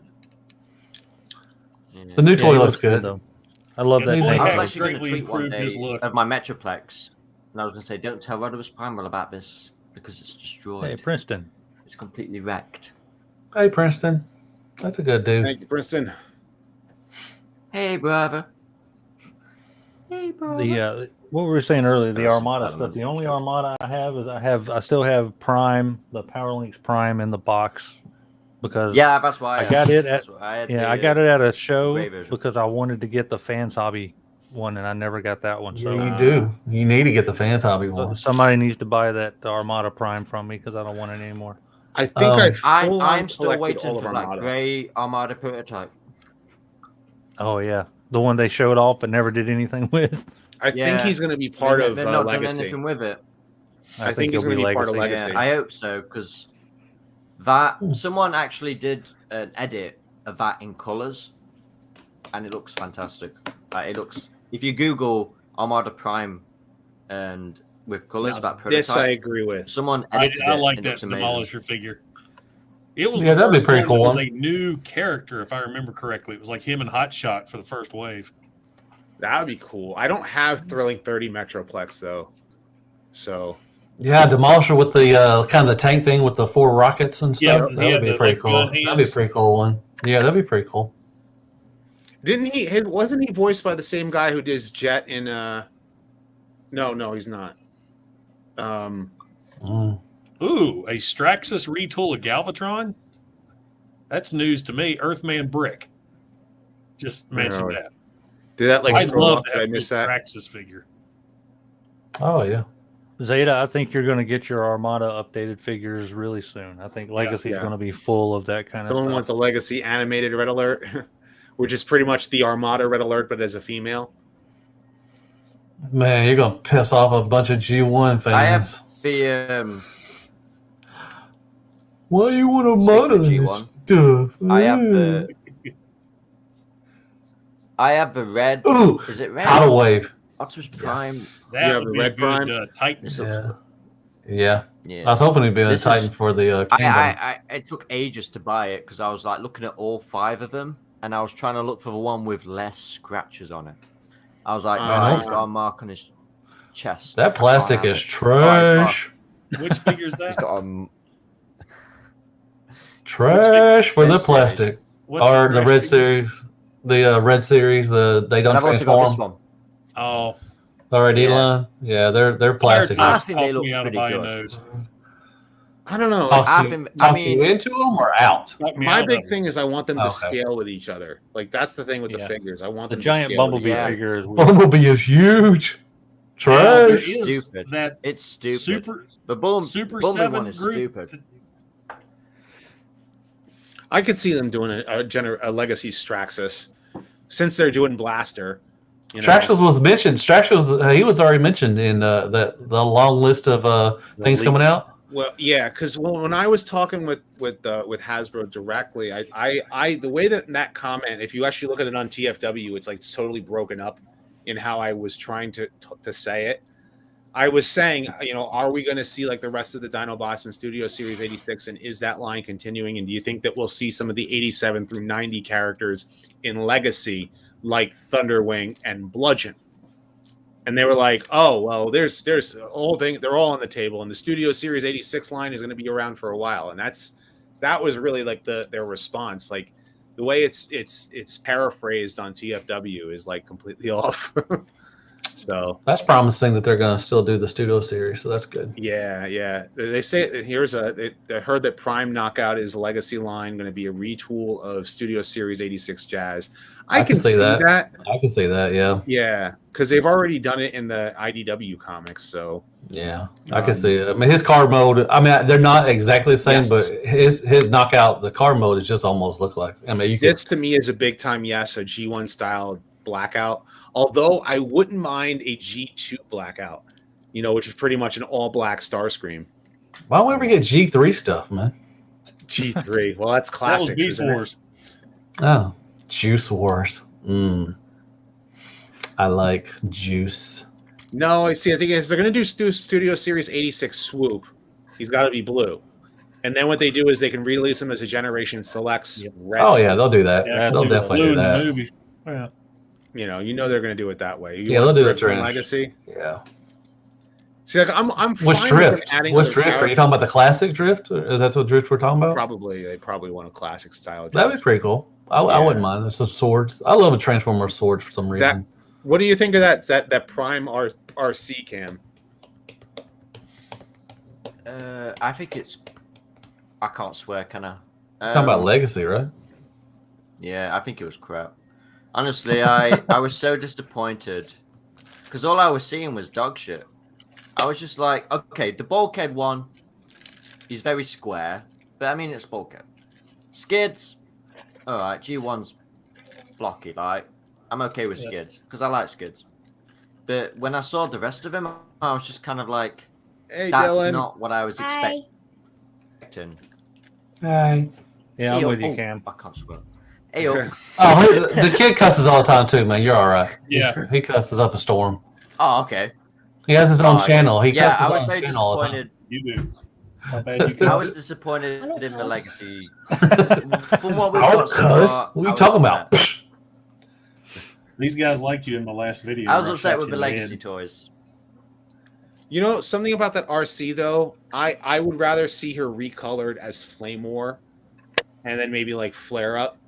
The new toy looks good. Though. I love that. I was actually going to tweet one day of my Metroplex, and I was going to say, don't tell RodimusPrimal about this because it's destroyed. Hey, Princeton. It's completely wrecked. Hey, Princeton. That's a good dude. Thank you, Princeton. Hey, brother. What we were saying earlier, the Armada stuff. The only Armada I have is I still have Prime, the Powerlinks Prime in the box because that's why I got it at I got it at a show because I wanted to get the Fans Hobby one and I never got that one. So you do. You need to get the Fans Hobby one. Somebody needs to buy that Armada Prime from me because I don't want it anymore. I think I'm still waiting for that gray Armada prototype. Oh yeah. The one they showed off but never did anything with. I think he's going to be part of Legacy. Not Legacy. done anything with it. I think he's going to be part of Legacy. Yeah, I hope so because someone actually did an edit of that in colors, and it looks fantastic. It looks. If you Google Armada Prime and with colors, that prototype. This I agree with. Someone edited I like it. that Demolisher figure. It was that'd be pretty cool. It was a new character, if I remember correctly. It was like him and Hotshot for the first wave. That would be cool. I don't have Thrilling 30 Metroplex though, so yeah, Demolisher with the kind of the tank thing with the 4 rockets and stuff. Yeah, that would be pretty cool. That'd be a pretty cool one. Yeah, that'd be pretty cool. Didn't he? Wasn't he voiced by the same guy who does Jet in? No, he's not. Ooh, a Straxus retool of Galvatron? That's news to me. Earthman Brick. Just mention that. Did that like I'd love to I have miss a that? Traxxas figure. Oh yeah. Zeta, I think you're going to get your Armada updated figures really soon. I think Legacy's going to be full of that kind of stuff. Someone wants a Legacy animated Red Alert, which is pretty much the Armada Red Alert, but as a female. Man, you're gonna piss off a bunch of G1 fans. I have the Why you want to model this stuff? I have the red. Ooh, is it red? Tidal Wave. Optimus Prime. Yes. That would be Red a good Prime? Titan. Yeah. I was hoping he'd be a Titan for the Kingdom. It took ages to buy it because I was like looking at all 5 of them, and I was trying to look for the one with less scratches on it. I was like, no, he's got a mark on his chest. That plastic is trash. Which figure is that? He's got a trash for the plastic. Or the Red figure? Series. The Red Series, they don't I've also got this transform. one. Oh. The RD line? Yeah, they're plastic. I think they look pretty good. Those. I don't know. Talk you into them or out? My big thing is I want them to scale with each other. Like that's the thing with the figures. I want them giant to scale Bumblebee figure is weird. Bumblebee is huge. Trash. It's stupid. It's stupid. The Bumblebee one is stupid. I could see them doing a Legacy Straxus since they're doing Blaster. Straxus was mentioned. Straxus he was already mentioned in the long list of things coming out. Well, yeah, because when I was talking with Hasbro directly, I the way that comment, if you actually look at it on TFW, it's like totally broken up in how I was trying to say it. I was saying, are we going to see like the rest of the Dinobots in Studio Series 86, and is that line continuing? And do you think that we'll see some of the 87 through 90 characters in Legacy like Thunderwing and Bludgeon? And they were like, "Oh, well, there's a whole thing. They're all on the table, and the Studio Series 86 line is going to be around for a while." And that was really like their response. Like the way it's paraphrased on TFW is like completely off. So that's promising that they're going to still do the Studio Series. So that's good. Yeah. They say they heard that Prime Knockout is Legacy line going to be a retool of Studio Series 86 Jazz. I can see that. I can see that. Yeah. Yeah, because they've already done it in the IDW comics. So yeah, I can see it. I mean, his card mode. I mean, they're not exactly the same, but his knockout, the card mode, is just almost look like. I mean, this to me is a big time yes, a G1 style blackout. Although I wouldn't mind a G2 blackout, which is pretty much an all black Starscream. Why don't we ever get G3 stuff, man? G3. Well, that's classic. Beast Wars. Oh, Juice Wars. I like juice. No, I think if they're going to do Studio Series 86 Swoop, he's got to be blue. And then what they do is they can release him as a Generation Selects red. Oh, yeah, they'll do that. Yeah, they'll definitely do that. The movie. Yeah. They're going to do it that way. They'll do it for Legacy. Yeah. See, like I'm Which fine drift? Adding Which drift? Are you talking about the classic drift? Is that the drift we're talking about? They probably want a classic style drift. That'd be pretty cool. I wouldn't mind. There's some swords. I love a Transformer sword for some reason. What do you think of that Prime RC cam? I think it's. I can't swear, can I? Talking about Legacy, right? Yeah, I think it was crap. Honestly, I was so disappointed because all I was seeing was dog shit. I was just like, okay, the bulkhead one is very square, but I mean it's bulkhead. Skids, all right. G1's blocky, like I'm okay with skids because I like skids. But when I saw the rest of them, I was just kind of like, hey, that's Dylan. not what I was expecting. Hi. Yeah, I'm with you, Cam. I can't swear. Hey, the kid cusses all the time too, man. You're all right. Yeah. He cusses up a storm. Oh, okay. He has his own channel. He cusses I was on very channel all the time. disappointed. You do. How bad you I was disappointed in the Legacy. From what we got so far, what are you talking about? These guys liked you in the last video. I was upset with the Legacy toys. Something about that RC though. I would rather see her recolored as Flame War, and then maybe like Flare Up.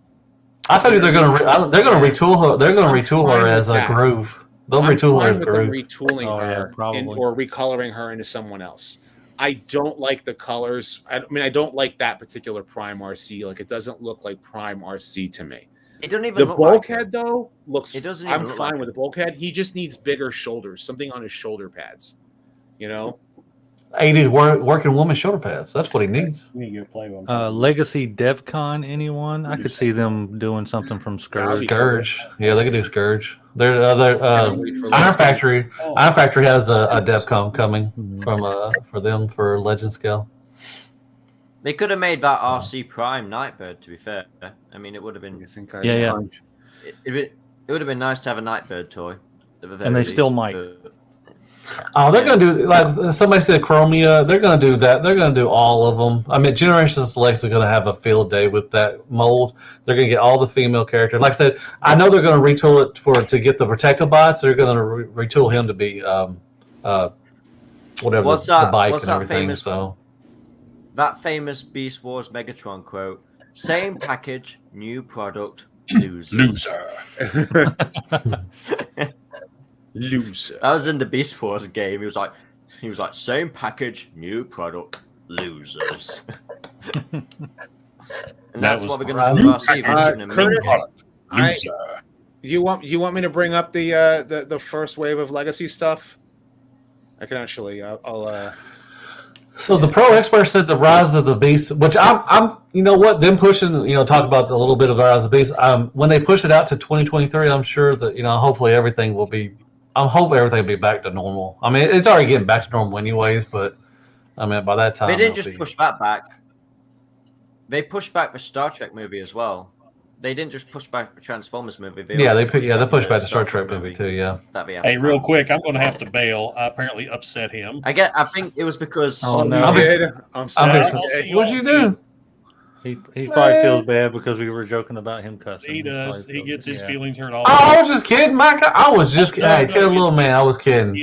I thought they're gonna retool her. They're gonna retool her as a Groove. They'll retool her as Groove. Retooling her or recoloring her into someone else. I don't like the colors. I don't like that particular Prime RC. Like it doesn't look like Prime RC to me. It doesn't even The look bulkhead though looks. It doesn't. I'm fine with the bulkhead. He just needs bigger shoulders, something on his shoulder pads. 80s working woman shoulder pads. That's what he needs. Legacy DevCon, anyone? I could see them doing something from Scourge. Scourge. Yeah, they could do Scourge. Iron Factory. Iron Factory has a DevCon coming for them for Legend Scale. They could have made that RC Prime Nightbird. To be fair, I mean, it would have been. You think Yeah. It would have been nice to have a Nightbird toy. And they still might. Oh, they're going to do, like somebody said, Chromia. They're going to do that. They're going to do all of them. I mean, Generations Select is going to have a field day with that mold. They're going to get all the female characters. Like I said, I know they're going to retool it to get the Protective bots. They're going to retool him to be whatever the bike and everything. That famous Beast Wars Megatron quote: "Same package, new product, loser." Loser. That was in the Beast Wars game. He was like, "Same package, new product, losers." And that's what we're going to do with our You want me to bring up the first wave of legacy stuff? I can actually. I'll. So the pro expert said the Rise of the Beast, which I'm you know what, them pushing, talk about a little bit of the Rise of the Beast. When they push it out to 2023, I'm sure that hopefully everything will be. I'm hoping everything will be back to normal. I mean, it's already getting back to normal anyways, but I mean, by that time they didn't just push that back. They pushed back the Star Trek movie as well. They didn't just push back the Transformers movie. They pushed back the Star Trek movie too. Yeah. Hey, real quick, I'm going to have to bail. I apparently upset him. I think it was because. Oh no! I'm sorry. What'd you do? He probably feels bad because we were joking about him cussing. He does. He gets his feelings hurt all the time. I was just kidding, Mike. I was just kidding. Hey, tell the little man I was kidding.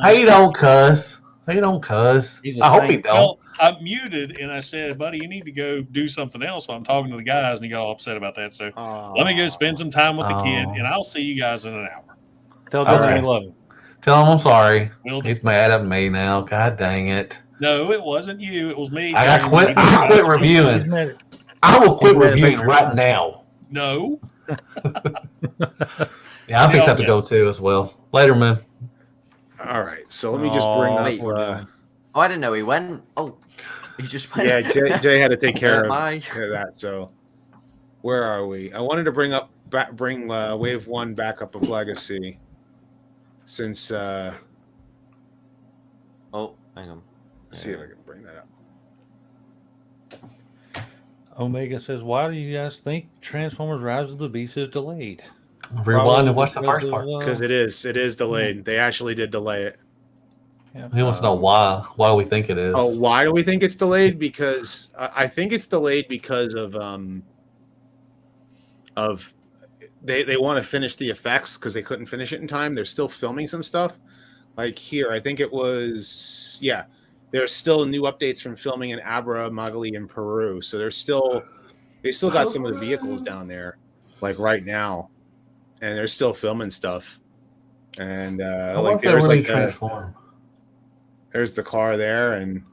Hey, don't cuss. Hey, don't cuss. I hope he don't. Well, I muted and I said, buddy, you need to go do something else while I'm talking to the guys, and he got all upset about that. So let me go spend some time with the kid, and I'll see you guys in an hour. Tell Dylan we love him. Tell him I'm sorry. He's mad at me now. God dang it. No, it wasn't you. It was me. I quit reviewing. I will quit reviewing right now. No. Yeah, I think I have to go too as well. Later, man. All right. So let me just bring up. I didn't know he went. Oh, he just went. Yeah, Jay had to take care of that. So where are we? I wanted to bring Wave 1 back up of Legacy. Since hang on. Let's see if I can bring that up. Omega says, "Why do you guys think Transformers: Rise of the Beast is delayed?" Rewind and watch the first part. Because it is delayed. They actually did delay it. Yeah. He wants to know why we think it is. Oh, why do we think it's delayed? Because I think it's delayed because of they want to finish the effects because they couldn't finish it in time. They're still filming some stuff. Like here, I think it was there's still new updates from filming in Abra, Magali, and Peru. So they still got some of the vehicles down there, like right now, and they're still filming stuff. And like there's like there's the car there, and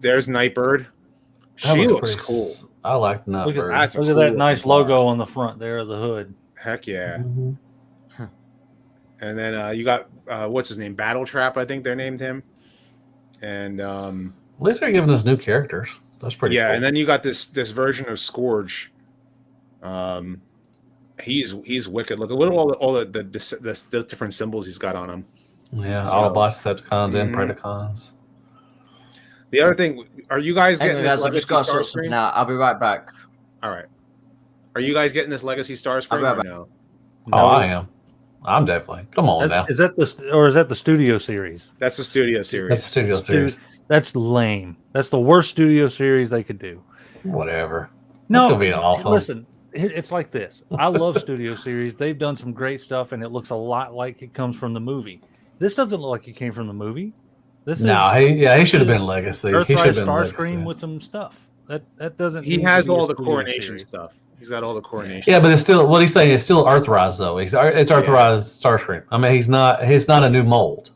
there's Nightbird. She looks cool. I like Nightbird. Look at that nice logo on the front there of the hood. Heck yeah. Mm-hmm. And then you got what's his name? Battle Trap, I think they named him. And at least they're giving us new characters. That's pretty cool. And then you got this version of Scourge. He's wicked. Look at all the different symbols he's got on him. Yeah, Autobots, Decepticons, and Predacons. The other thing, are you guys getting this Legacy Starscream? Now I'll be right back. All right. Are you guys getting this Legacy Starscream or no? Oh, I am. I'm definitely. Come on now. Is that the studio series? That's the studio series. That's the studio series. That's lame. That's the worst studio series they could do. Whatever. No, be awful. Listen, it's like this. I love studio series. They've done some great stuff, and it looks a lot like it comes from the movie. This doesn't look like it came from the movie. He should have been Legacy. He should have been Starscream with some stuff. That doesn't. He has all the coronation stuff. He's got all the coronation. Yeah, but it's still what he's saying. It's still Earthrise though. It's Earthrise Starscream. I mean, he's not a new mold.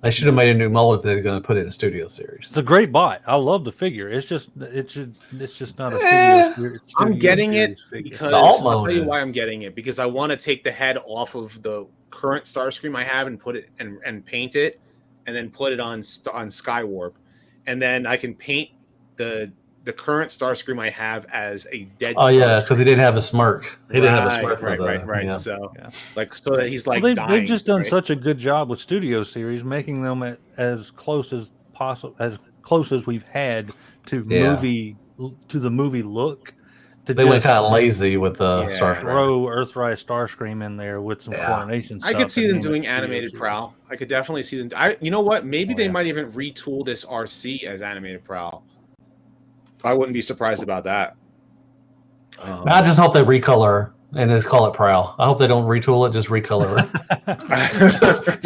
They should have made a new mold if they're going to put it in a studio series. It's a great bot. I love the figure. It's just not a studio. I'm getting it because I'll tell you why I'm getting it, because I want to take the head off of the current Starscream I have and put it and paint it, and then put it on Skywarp, and then I can paint the current Starscream I have as a dead. Oh yeah, because he didn't have a smirk. He didn't have a smirk. Right. Yeah. So so that he's like. Well, dying, they've just done such a good job with studio series, making them as close as possible, as close as we've had to the movie look. They went kind of lazy with Starscream. Throw Earthrise Starscream in there with some coronation stuff. I could see them doing animated Prowl. I could definitely see them. You know what? Maybe they might even retool this RC as animated Prowl. I wouldn't be surprised about that. I just hope they recolor and just call it Prowl. I hope they don't retool it, just recolor it.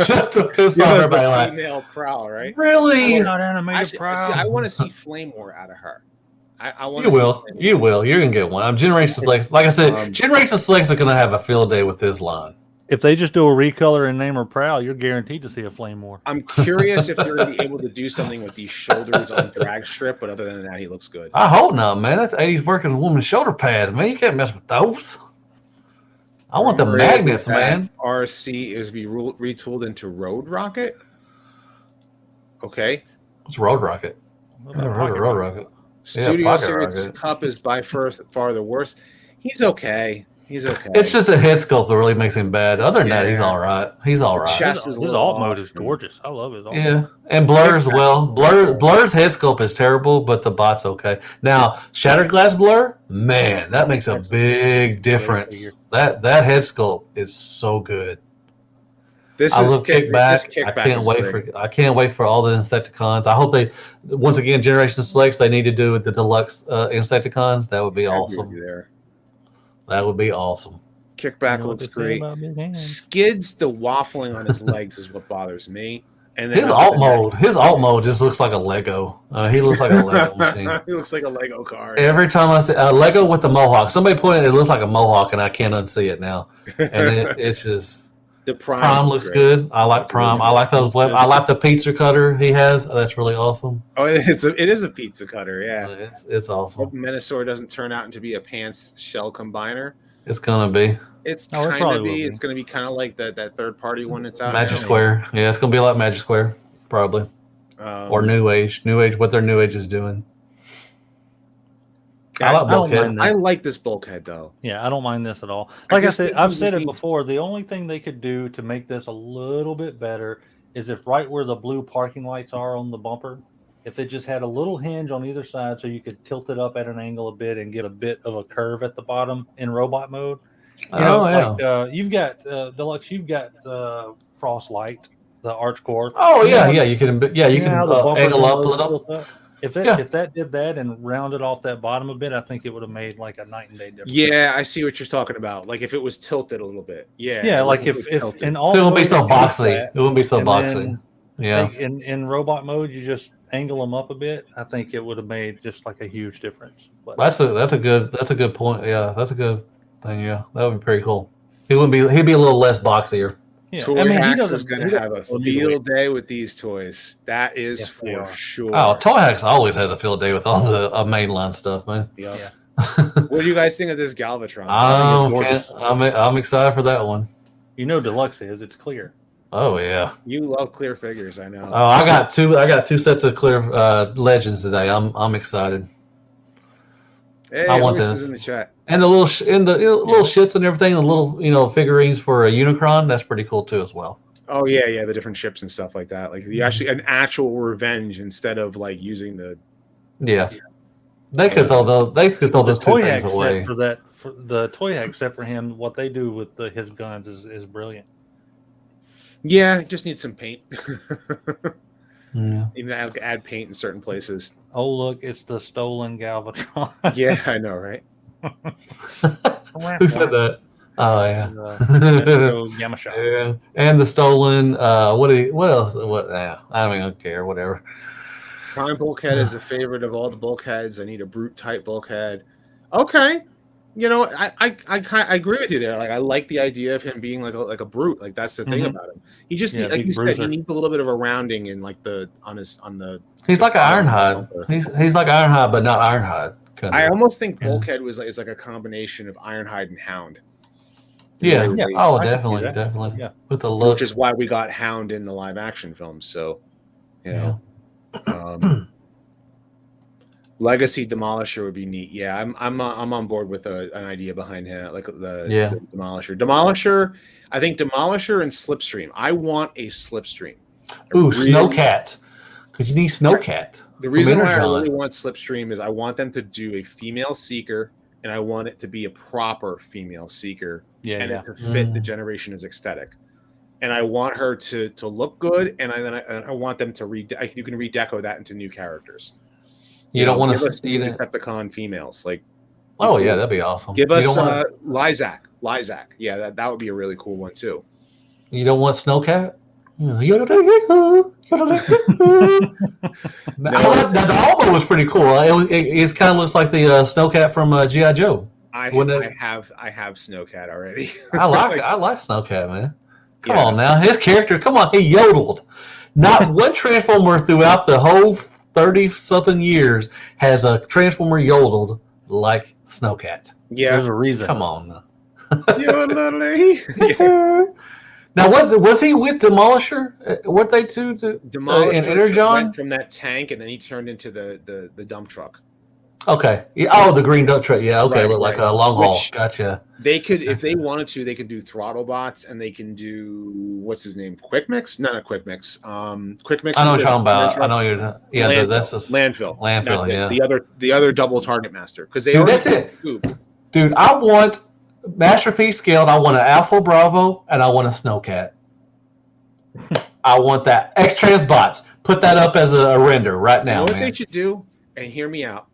just to piss off everybody. Like, female Prowl, right? Really? Not animated Prowl. I want to see Flame War out of her. I want. You will. You're gonna get one. Generation Selects, like I said, Generation Selects are gonna have a field day with this line. If they just do a recolor and name her Prowl, you're guaranteed to see a Flame War. I'm curious if they're going to be able to do something with these shoulders on drag strip, but other than that, he looks good. I hope not, man. That's 80s working woman's shoulder pads, man. You can't mess with those. I want the magnets, man. RC is be retooled into Road Rocket. Okay. It's Road Rocket. I never heard of Road Rocket. Studio Series Cup is by far the worst. He's okay. It's just a head sculpt that really makes him bad. Other than that, he's all right. His alt mode is gorgeous. I love his alt mode. Yeah, and Blur as well. Blur's head sculpt is terrible, but the bot's okay. Now, Shatterglass Blur, man, that makes a big difference. That head sculpt is so good. I love Kickback. I can't wait for all the Insecticons. I hope they, once again, Generation Selects, they need to do with the deluxe Insecticons. That would be awesome. That would be awesome. Kickback looks great. Skids, the waffling on his legs is what bothers me. And then his alt mode just looks like a Lego. He looks like a Lego machine. He looks like a Lego car. Every time I see a Lego with the mohawk, somebody pointed it looks like a mohawk, and I can't unsee it now. And it's just the Prime looks good. I like Prime. I like those. I like the pizza cutter he has. That's really awesome. Oh, it is a pizza cutter. Yeah, it's awesome. Hope Menasor doesn't turn out to be a pants shell combiner. It's gonna be. It's kind of be. It's gonna be kind of like that third party one that's out. Magic Square. Yeah, it's gonna be like Magic Square, probably. Or New Age. What their New Age is doing. I like this bulkhead though. Yeah, I don't mind this at all. Like I said, I've said it before. The only thing they could do to make this a little bit better is if right where the blue parking lights are on the bumper, if they just had a little hinge on either side so you could tilt it up at an angle a bit and get a bit of a curve at the bottom in robot mode. You've got Deluxe. You've got Frostlight, the arch core. Oh yeah, you can angle up a little. If that did that and rounded off that bottom a bit, I think it would have made like a night and day difference. Yeah, I see what you're talking about. Like if it was tilted a little bit. Yeah, like if in all, it wouldn't be so boxy. It wouldn't be so boxy. Yeah. In robot mode, you just angle them up a bit. I think it would have made just like a huge difference. But that's a good point. Yeah, that's a good thing. Yeah, that would be pretty cool. He'd be a little less boxier. Yeah. Toy Hacks is going to have a field day with these toys. That is for sure. Oh, Toy Hacks always has a field day with all the mainline stuff, man. Yeah. What do you guys think of this Galvatron? I'm excited for that one. You know, Deluxe is. It's clear. Oh yeah. You love clear figures, I know. Oh, I got two sets of clear legends today. I'm excited. Hey, I want this in the chat. And the little ships and everything, the little figurines for a Unicron. That's pretty cool too, as well. Oh yeah, the different ships and stuff like that. Like an actual Revenge instead of like using the. Yeah, they could throw those two things away. For the toy hack set for him, what they do with his guns is brilliant. Yeah, just need some paint. Yeah. Even add paint in certain places. Oh look, it's the stolen Galvatron. Yeah, I know, right? Who said that? Oh yeah. Yamashita. Yeah. And the stolen. What else? I don't even care. Whatever. Prime Bulkhead is a favorite of all the bulkheads. I need a brute type bulkhead. Okay. You know, I agree with you there. Like, I like the idea of him being like a brute. Like, that's the thing about him. He just like you said, he needs a little bit of a rounding in like on the. He's like an Ironhide. He's like Ironhide, but not Ironhide. I almost think Bulkhead is like a combination of Ironhide and Hound. Yeah. Oh, definitely. Yeah. With the look, which is why we got Hound in the live action films. So, you know. Legacy Demolisher would be neat. Yeah, I'm on board with an idea behind him, like the Demolisher. Demolisher, I think Demolisher and Slipstream. I want a Slipstream. Snowcat, because you need Snowcat. The reason why I really want Slipstream is I want them to do a female Seeker, and I want it to be a proper female Seeker, it to fit the Generation's aesthetic. And I want her to look good, and I want them to you can redeco that into new characters. You don't want to see Decepticon females, like. Oh yeah, that'd be awesome. Give us Lyzak. Yeah, that would be a really cool one too. You don't want Snowcat? The Alba was pretty cool. It kind of looks like the Snowcat from G.I. Joe. I have Snowcat already. I like Snowcat, man. Come on now, his character. Come on, he yodeled. Not one Transformer throughout the whole 30-something years has a Transformer yodeled like Snowcat. Yeah, there's a reason. Come on now. Now, was he with Demolisher? Weren't they two? Demolisher and Energon went from that tank, and then he turned into the dump truck. Okay. Oh, the green dump truck. Yeah. Okay. Look like a long haul. Gotcha. They could, if they wanted to, they could do throttle bots, and they can do what's his name? Quick Mix? Not Quick Mix. Quick Mix. I know what you're talking about. I know you're. Yeah. Landfill. That's Landfill. Yeah. The other double target master, because they. Dude, that's it. Dude, I want Masterpiece scaled. I want an Alpha Bravo, and I want a Snowcat. I want that. X-Transbots. Put that up as a render right now. You know what they should do? And hear me out.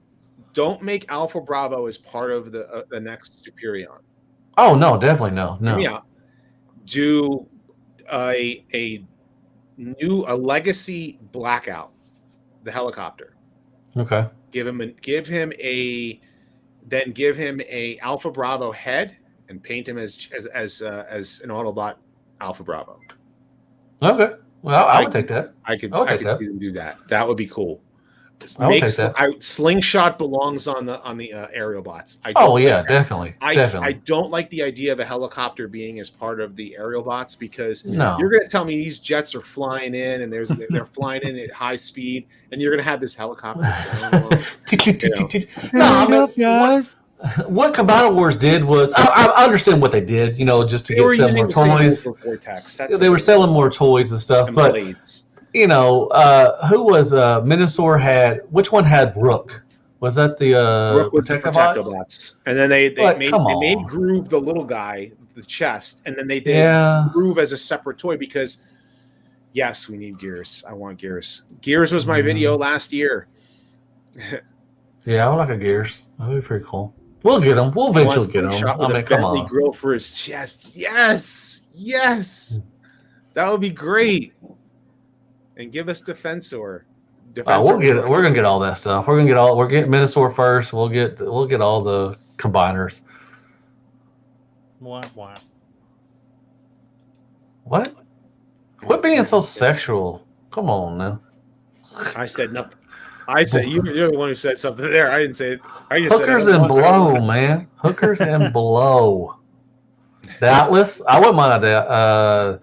Don't make Alpha Bravo as part of the next Superion. Oh no, definitely no. Hear me out. Do a Legacy Blackout, the helicopter. Okay. Give him a Alpha Bravo head and paint him as an Autobot Alpha Bravo. Okay. Well, I would take that. I could see them do that. That would be cool. Slingshot belongs on the aerial bots. Definitely. I don't like the idea of a helicopter being as part of the aerial bots, because you're going to tell me these jets are flying in and they're flying in at high speed, and you're going to have this helicopter. What Combiner Wars did was, I understand what they did, just to sell more toys. They were selling more toys and stuff, but blades. Who was Minosaur had? Which one had Brook? Was that the Brook was Protectobots? And then they made Groove the little guy, the chest, and then they did Groove as a separate toy, because yes, we need Gears. I want Gears. Gears was my video last year. Yeah, I would like a Gears. That would be pretty cool. We'll get them. We'll eventually get them. I mean, come on. Grill for his chest. Yes. That would be great. And give us Defensor. We're gonna get all that stuff. We're getting Minosaur first. We'll get all the combiners. What? Quit being so sexual. Come on now. I said nothing. I said you're the one who said something there. I didn't say it. I just Hookers said and blow, man. Hookers and blow. The Atlas. I wouldn't mind that.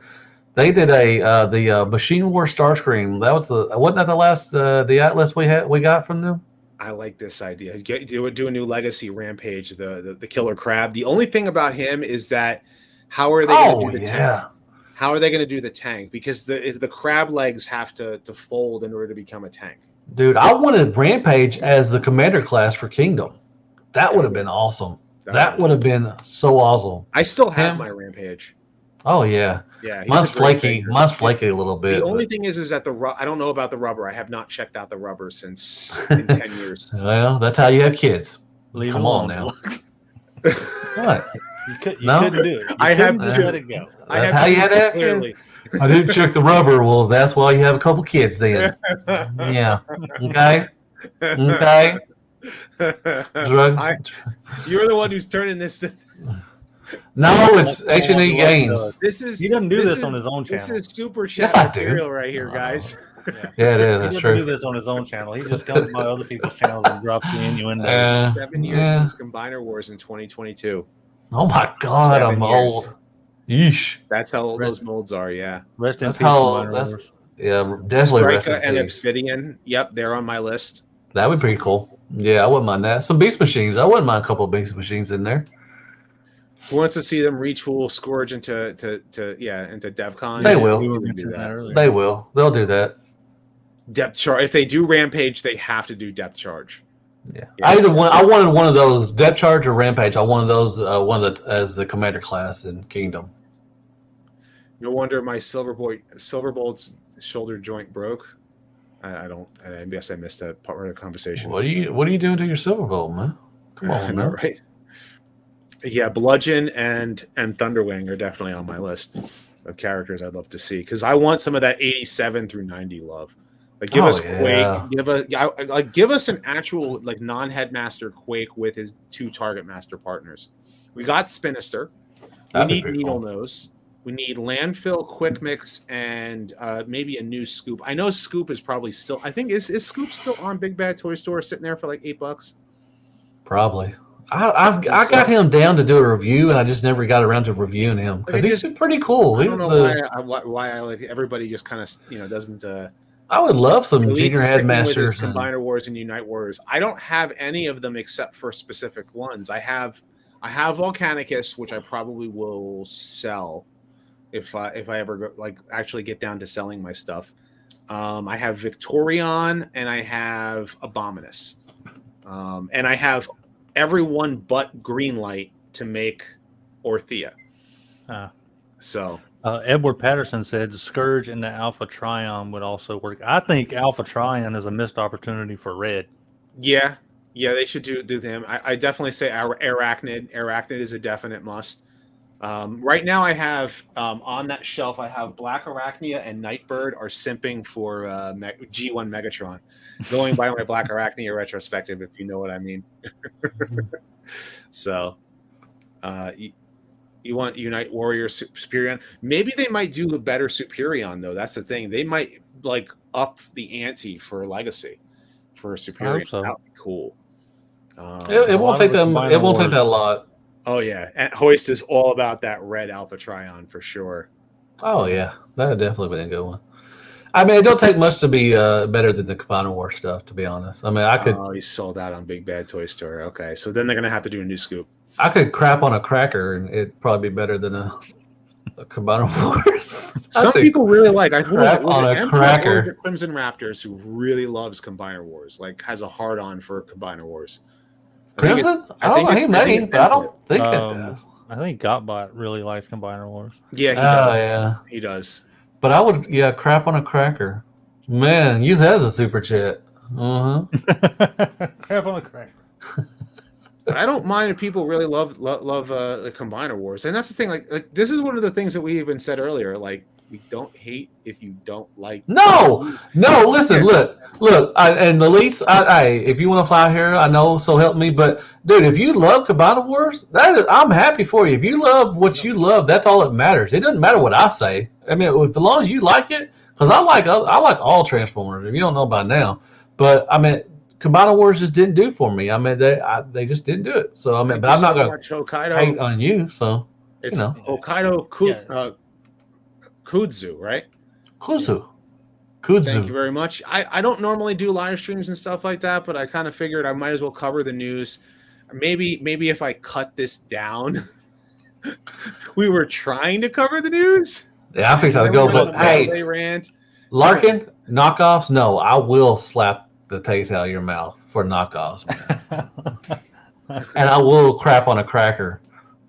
They did the Machine War Starscream. Wasn't that the last the Atlas we got from them? I like this idea. Do a new Legacy Rampage, the Killer Crab. The only thing about him is that how are they going to do the tank? How are they going to do the tank? Because the crab legs have to fold in order to become a tank. Dude, I wanted Rampage as the commander class for Kingdom. That would have been awesome. That would have been so awesome. I still have my Rampage. Oh yeah. Yeah, mine's flaky. Mine's flaky a little bit. The only thing is that I don't know about the rubber. I have not checked out the rubber since in 10 years. Well, that's how you have kids. Come on now. What? You couldn't do it. I have to let it go. That's how you had to have kids. I didn't check the rubber. Well, that's why you have a couple kids then. Yeah. Okay. You're the one who's turning this. No, it's H&E Games. He doesn't do this on his own channel. This is super chat material right here, guys. Yeah, it is. That's true. He doesn't do this on his own channel. He just comes to my other people's channels and drops the innuendo. 7 years since Combiner Wars in 2022. Oh my God, I'm old. Yeesh. That's how old those molds are. Yeah. Rest in peace, Combiner Wars. Yeah, definitely. Strika and Obsidian. Yep, they're on my list. That would be pretty cool. Yeah, I wouldn't mind that. Some Beast Machines. I wouldn't mind a couple of Beast Machines in there. Who wants to see them retool Scourge into DevCon? They will. They will. They'll do that. Depth charge. If they do Rampage, they have to do depth charge. Yeah. I wanted one of those depth charge or Rampage. I wanted those as the commander class in Kingdom. No wonder my Silverbolt's shoulder joint broke. I guess I missed that part of the conversation. What are you doing to your Silverbolt, man? Come on, man. Right. Yeah, Bludgeon and Thunderwing are definitely on my list of characters I'd love to see because I want some of that 87 through 90 love. Like give us Quake, give us an actual like non-headmaster Quake with his 2 target master partners. We got Spinister. We need Needle Nose. We need Landfill, Quick Mix, and maybe a new Scoop. I know Scoop is probably still. I think is Scoop still on Big Bad Toy Store, sitting there for like $8? Probably. I got him down to do a review, and I just never got around to reviewing him because he's pretty cool. I don't know why I like everybody just kind of doesn't. I would love some junior headmasters, Combiner Wars, and Unite Warriors. I don't have any of them except for specific ones. I have Volcanicus, which I probably will sell if I ever actually get down to selling my stuff. I have Victorion and I have Abominus, and I have everyone but Greenlight to make Orthea. So Edward Patterson said Scourge and the Alpha Trion would also work. I think Alpha Trion is a missed opportunity for Red. Yeah, they should do them. I definitely say Arachnid. Arachnid is a definite must. Right now, I have on that shelf. I have Black Arachnia and Nightbird are simping for G1 Megatron, going by my Black Arachnia retrospective, if you know what I mean. So, you want Unite Warrior Superion? Maybe they might do a better Superion though. That's the thing. They might up the ante for Legacy for Superion. So. That would be cool. It won't take them. It won't take that a lot. Oh yeah, and Hoist is all about that red Alpha Trion for sure. Oh yeah, that would definitely be a good one. I mean, it don't take much to be better than the Combiner War stuff, to be honest. I mean, I could. Oh, he's sold out on Big Bad Toy Store. Okay, so then they're gonna have to do a new Scoop. I could crap on a cracker, and it'd probably be better than a Combiner Wars. Some people really like. Crap on a cracker. Crimson Raptors, who really loves Combiner Wars, has a hard on for Combiner Wars. Crimson? I don't know. He may, but I don't think it does. I think Gotbot really likes Combiner Wars. Yeah, he does. Yeah, he does. But I would, crap on a cracker. Man, use that as a super chat. Crap on a cracker. I don't mind if people really love the Combiner Wars, and that's the thing. Like this is one of the things that we even said earlier. Like we don't hate if you don't like. No. Listen, look. And the least, if you want to fly here, I know. So help me. But dude, if you love Combiner Wars, I'm happy for you. If you love what you love, that's all that matters. It doesn't matter what I say. I mean, as long as you like it, because I like all Transformers. If you don't know by now, but I mean. Combiner Wars just didn't do for me. I mean, they just didn't do it. So I mean, but I'm not going to hate on you. So it's Hokkaido Kudzu, right? Kudzu. Thank you very much. I don't normally do live streams and stuff like that, but I kind of figured I might as well cover the news. Maybe if I cut this down, we were trying to cover the news. Yeah, I think I'll go. But hey, Larkin knockoffs. No, I will slap the taste out of your mouth for knockoffs, man. And I will crap on a cracker.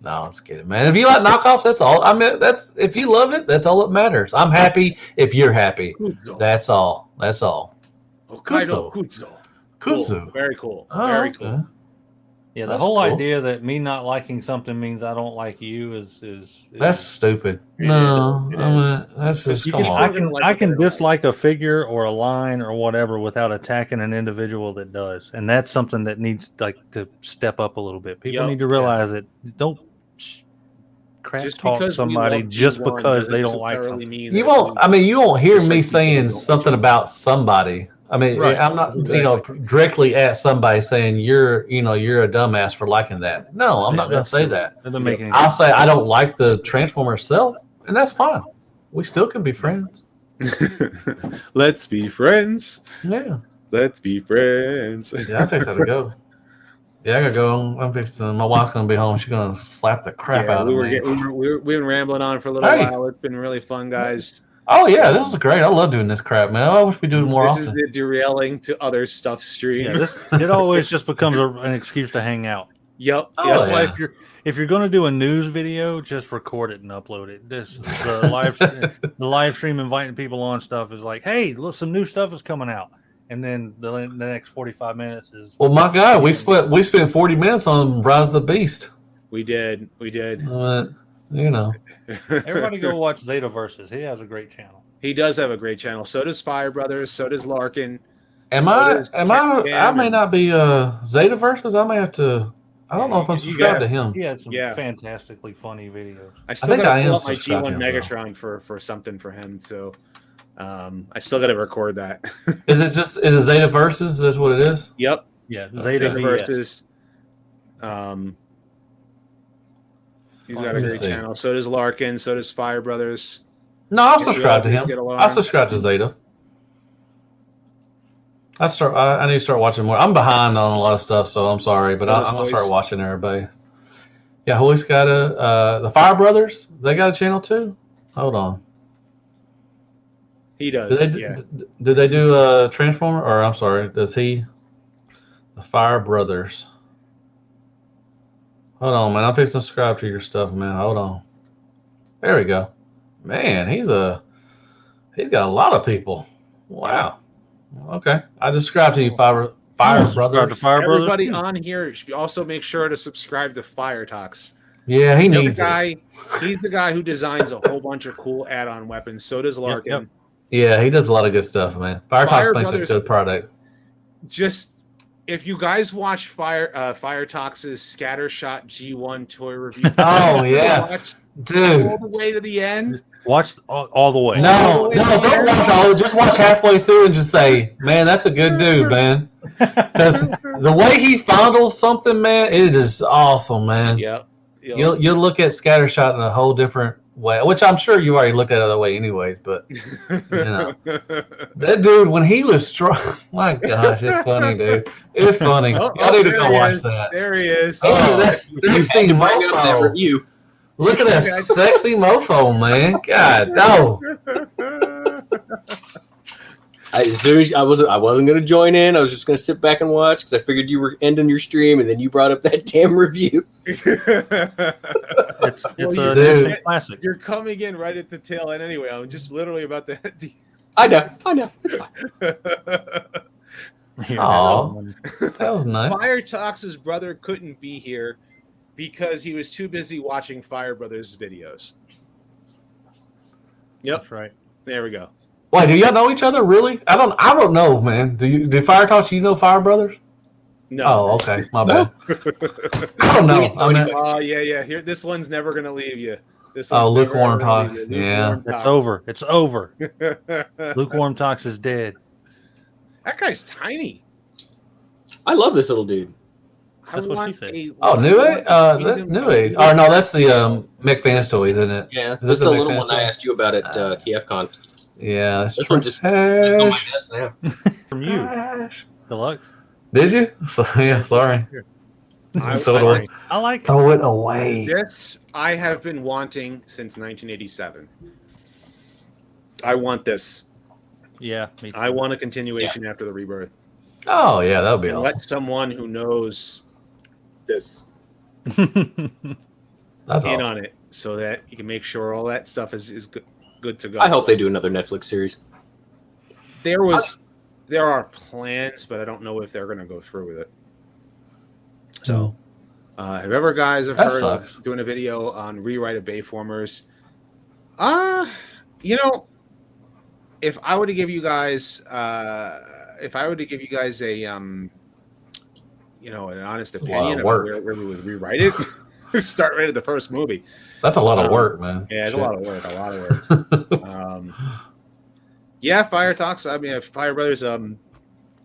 No, let's get it, man. If you like knockoffs, that's all. I mean, if you love it, that's all that matters. I'm happy if you're happy. Kudzu. That's all. Hokkaido Kudzu. Kudzu. Cool. Very cool. Oh, Very okay. cool. Yeah, the whole idea that me not liking something means I don't like you is that's stupid. It No, is. I mean, that's just come on. I can dislike a figure or a line or whatever without attacking an individual that does, and that's something that needs like to step up a little bit. People need to realize it. Don't crap talk somebody just because they don't like something. You won't. I mean, you won't hear me saying something about somebody. I mean, I'm not, directly at somebody saying you're a dumbass for liking that. No, I'm not going to say that. I'll say I don't like the Transformer itself, and that's fine. We still can be friends. Let's be friends. Yeah. Let's be friends. Yeah, I think I gotta go. Yeah, I gotta go. I'm fixing. My wife's gonna be home. She's gonna slap the crap out of me. We've been rambling on for a little while. It's been really fun, guys. Oh yeah, this was great. I love doing this crap, man. I wish we do it more often. This is the derailing to other stuff stream. Yeah, it always just becomes an excuse to hang out. Yep. That's why if you're going to do a news video, just record it and upload it. The live stream inviting people on stuff is like, hey, look, some new stuff is coming out, and then the next 45 minutes is. Well, my God, we spent 40 minutes on Rise of the Beast. We did. Everybody go watch Zeta Versus. He has a great channel. He does have a great channel. So does Fire Brothers. So does Larkin. I may not be Zeta Versus. I may have to. I don't know if I'm subscribed to him. He has some fantastically funny videos. I think I am my G1 Megatron for something for him. So I still got to record that. Is it Zeta Versus? Is what it is? Yep. Yeah. Zeta Versus. He's got a great channel. So does Larkin. So does Fire Brothers. No, I'll subscribe to him. I'll subscribe to Zeta. I need to start watching more. I'm behind on a lot of stuff, so I'm sorry, but I'm gonna start watching everybody. Yeah, who's got the Fire Brothers? They got a channel too. Hold on. He does. Did they do a Transformer? Or I'm sorry, does he? The Fire Brothers. Hold on, man. I'm fixing to subscribe to your stuff, man. Hold on. There we go. Man, he's got a lot of people. Wow. Okay. I subscribe to you, Fire Brothers. Everybody on here should also make sure to subscribe to Fire Talks. Yeah, he needs it. He's the guy who designs a whole bunch of cool add-on weapons. So does Larkin. Yep. Yeah, he does a lot of good stuff, man. Fire Talks makes a good product. Just if you guys watch Fire Talks' Scattershot G1 toy review. Oh yeah, dude, all the way to the end. Watch all the way. No, don't watch all. Just watch halfway through and just say, "Man, that's a good dude, man." Because the way he fondles something, man, it is awesome, man. Yep. You'll look at Scattershot in a whole different way, which I'm sure you already looked at it that way, anyways. But that dude, when he was strong, my gosh, it's funny, dude. It's funny. Y'all need to go watch that. There he is. Oh, that's sexy mofo. Look at that sexy mofo, man. God, no. I wasn't going to join in. I was just going to sit back and watch because I figured you were ending your stream, and then you brought up that damn review. It's a Disney classic. You're coming in right at the tail end anyway. I'm just literally about to. I know. It's fine. Oh, that was nice. Fire Talks' brother couldn't be here because he was too busy watching Fire Brothers videos. Yep, that's right. There we go. Wait, do y'all know each other really? I don't know, man. Do Fire Talks? You know Fire Brothers? No. Oh, okay. My bad. I don't know. Yeah. Here, this one's never gonna leave you. Lukewarm Talks. Yeah, it's over. It's over. Lukewarm Talks is dead. That guy's tiny. I love this little dude. That's what she said. New Age? That's New Age. Oh, no, that's the McFans toys, isn't it? Yeah, that's the little one I asked you about at TFCon. Yeah, that's this one just on my desk now. From you, Deluxe. Did you? Yeah, sorry. I like it. Throw it away. This I have been wanting since 1987. I want this. Yeah, me too. I want a continuation after the rebirth. Oh yeah, that would be awesome. Let someone who knows this That's in awesome. on it, so that you can make sure all that stuff is good to go. I hope they do another Netflix series. There are plans, but I don't know if they're going to go through with it. So Have ever guys have heard of doing a video on rewrite of Bayformers? You know, if I were to give you guys a you know, an honest opinion about where we would rewrite it, start right at the first movie. That's a lot of work, man. Yeah, it's a lot of work. Yeah, Fire Talks. I mean, Fire Brothers.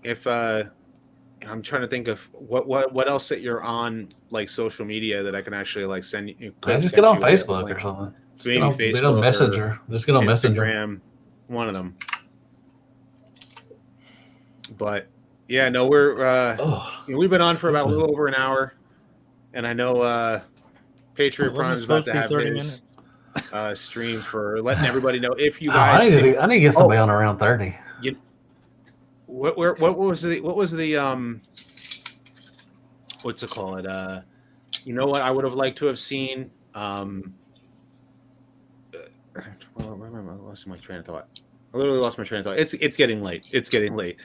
If I'm trying to think of what else that you're on, like social media, that I can actually like send you. Just get on Facebook or something. Maybe Facebook, get on Messenger. Just get on Messenger. Instagram, one of them. But yeah, no, we've been on for about a little over an hour, and I know Patriot Prime is about to have his stream for letting everybody know. If you guys, I need to get somebody on around 30. What was the what's it called? You know what I would have liked to have seen. I lost my train of thought. I literally lost my train of thought. It's getting late. It's getting late.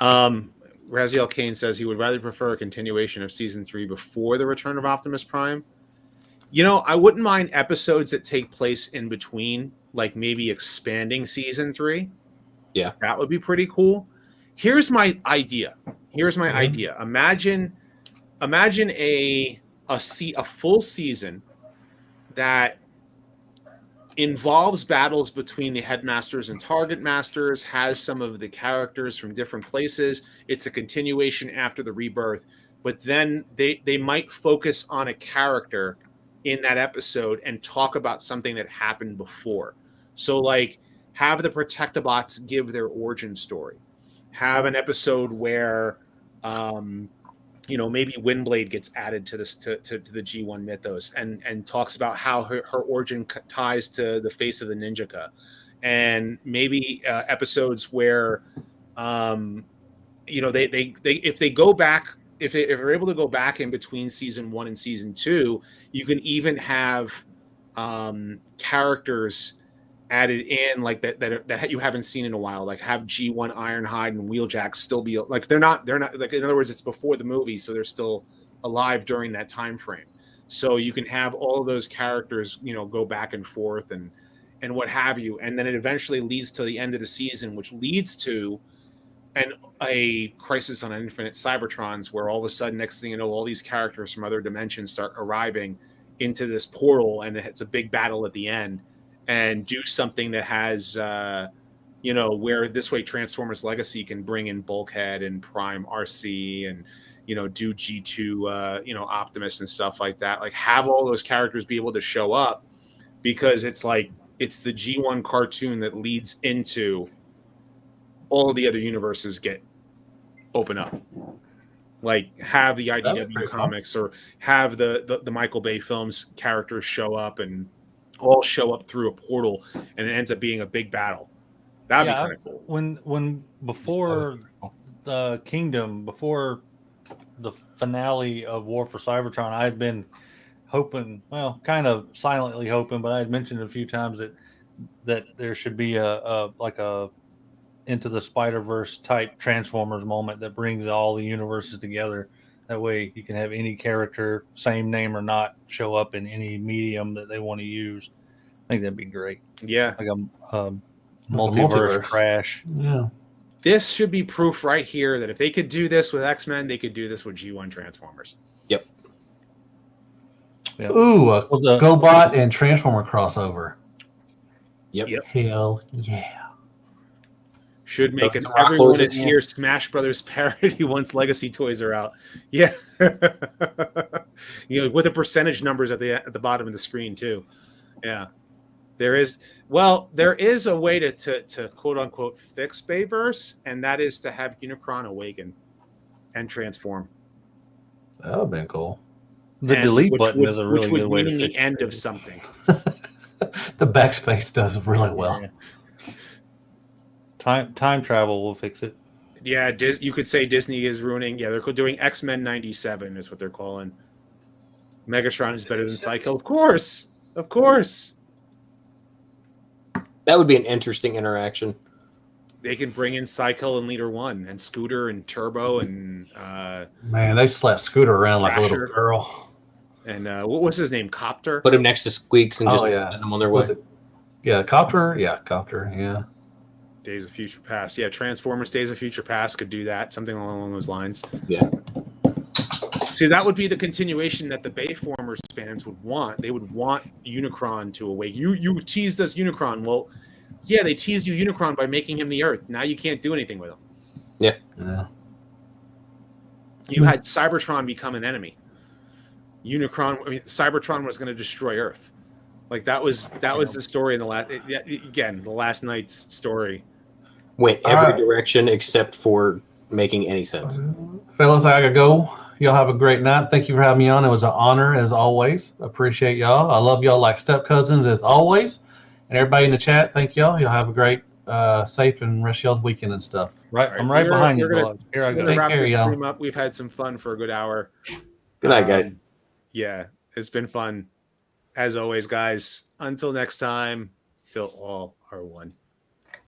Raziel Kane says he would rather prefer a continuation of season 3 before the return of Optimus Prime. You know, I wouldn't mind episodes that take place in between, like maybe expanding season 3. Yeah, that would be pretty cool. Here's my idea. Imagine a full season that involves battles between the headmasters and target masters, has some of the characters from different places. It's a continuation after the rebirth, but then they might focus on a character in that episode and talk about something that happened before. So like have the Protectobots give their origin story. Have an episode where you know, maybe Windblade gets added to this to the G1 mythos and talks about how her origin ties to the face of the Ninjaka, and maybe episodes where you know they if they go back, if they're able to go back in between season 1 and season 2, you can even have characters added in like that you haven't seen in a while, like have G1 Ironhide and Wheeljack still be like they're not like, in other words, it's before the movie, so they're still alive during that time frame. So you can have all of those characters, you know, go back and forth and what have you, and then it eventually leads to the end of the season, which leads to a Crisis on Infinite Cybertrons, where all of a sudden, next thing you know, all these characters from other dimensions start arriving into this portal, and it's a big battle at the end. And do something that has, you know, where this way Transformers Legacy can bring in Bulkhead and Prime RC and, you know, do G2, you know, Optimus and stuff like that. Like have all those characters be able to show up, because it's like, it's the G1 cartoon that leads into all of the other universes open up. Like have the IDW comics or have the Michael Bay films characters show up and all show up through a portal, and it ends up being a big battle. That'd be kind of cool. When before the Kingdom, before the finale of War for Cybertron, I had been hoping, well, kind of silently hoping, but I had mentioned a few times that there should be a Into the Spider-Verse type Transformers moment that brings all the universes together. That way you can have any character, same name or not, show up in any medium that they want to use. I think that'd be great. Yeah. Like a multiverse crash. Yeah. This should be proof right here that if they could do this with X-Men, they could do this with G1 Transformers. Yep. Ooh, GoBot and Transformer crossover. Yep. Hell yeah. Should make an Everyone Is Here Smash Brothers parody once Legacy toys are out. Yeah. You know, with the percentage numbers at the bottom of the screen too. Yeah. There is a way to quote unquote fix Bayverse, and that is to have Unicron awaken and transform. That would have been cool. The delete button is a really good way to fix the end of something. The backspace does really well. Yeah. Time travel will fix it. Yeah, you could say Disney is ruining. Yeah, they're doing X-Men 97 is what they're calling. Megatron is better than Cycle. Of course. That would be an interesting interaction. They can bring in Cycle and Leader 1 and Scooter and Turbo and... Man, they slapped Scooter around like a little girl. And what was his name? Copter. Put him next to Squeaks and just let them on their way. Yeah, Copter. Yeah, Copter. Yeah. Days of Future Past. Yeah, Transformers Days of Future Past could do that. Something along those lines. Yeah. See, that would be the continuation that the Bayformers fans would want. They would want Unicron to awake. You teased us Unicron. Well, yeah, they teased you Unicron by making him the Earth. Now you can't do anything with him. Yeah. You had Cybertron become an enemy. Cybertron was going to destroy Earth. Like that was the story in the last night's story. Went every direction except for making any sense. Fellas, I gotta go. Y'all have a great night. Thank you for having me on. It was an honor as always. Appreciate y'all. I love y'all like step cousins as always. And everybody in the chat, thank y'all. Y'all have a great, safe and rest y'all's weekend and stuff. Right, I'm right behind you. Here I go. Take care, y'all. Up. We've had some fun for a good hour. Good night, guys. Yeah, it's been fun. As always, guys. Until next time, till all are one.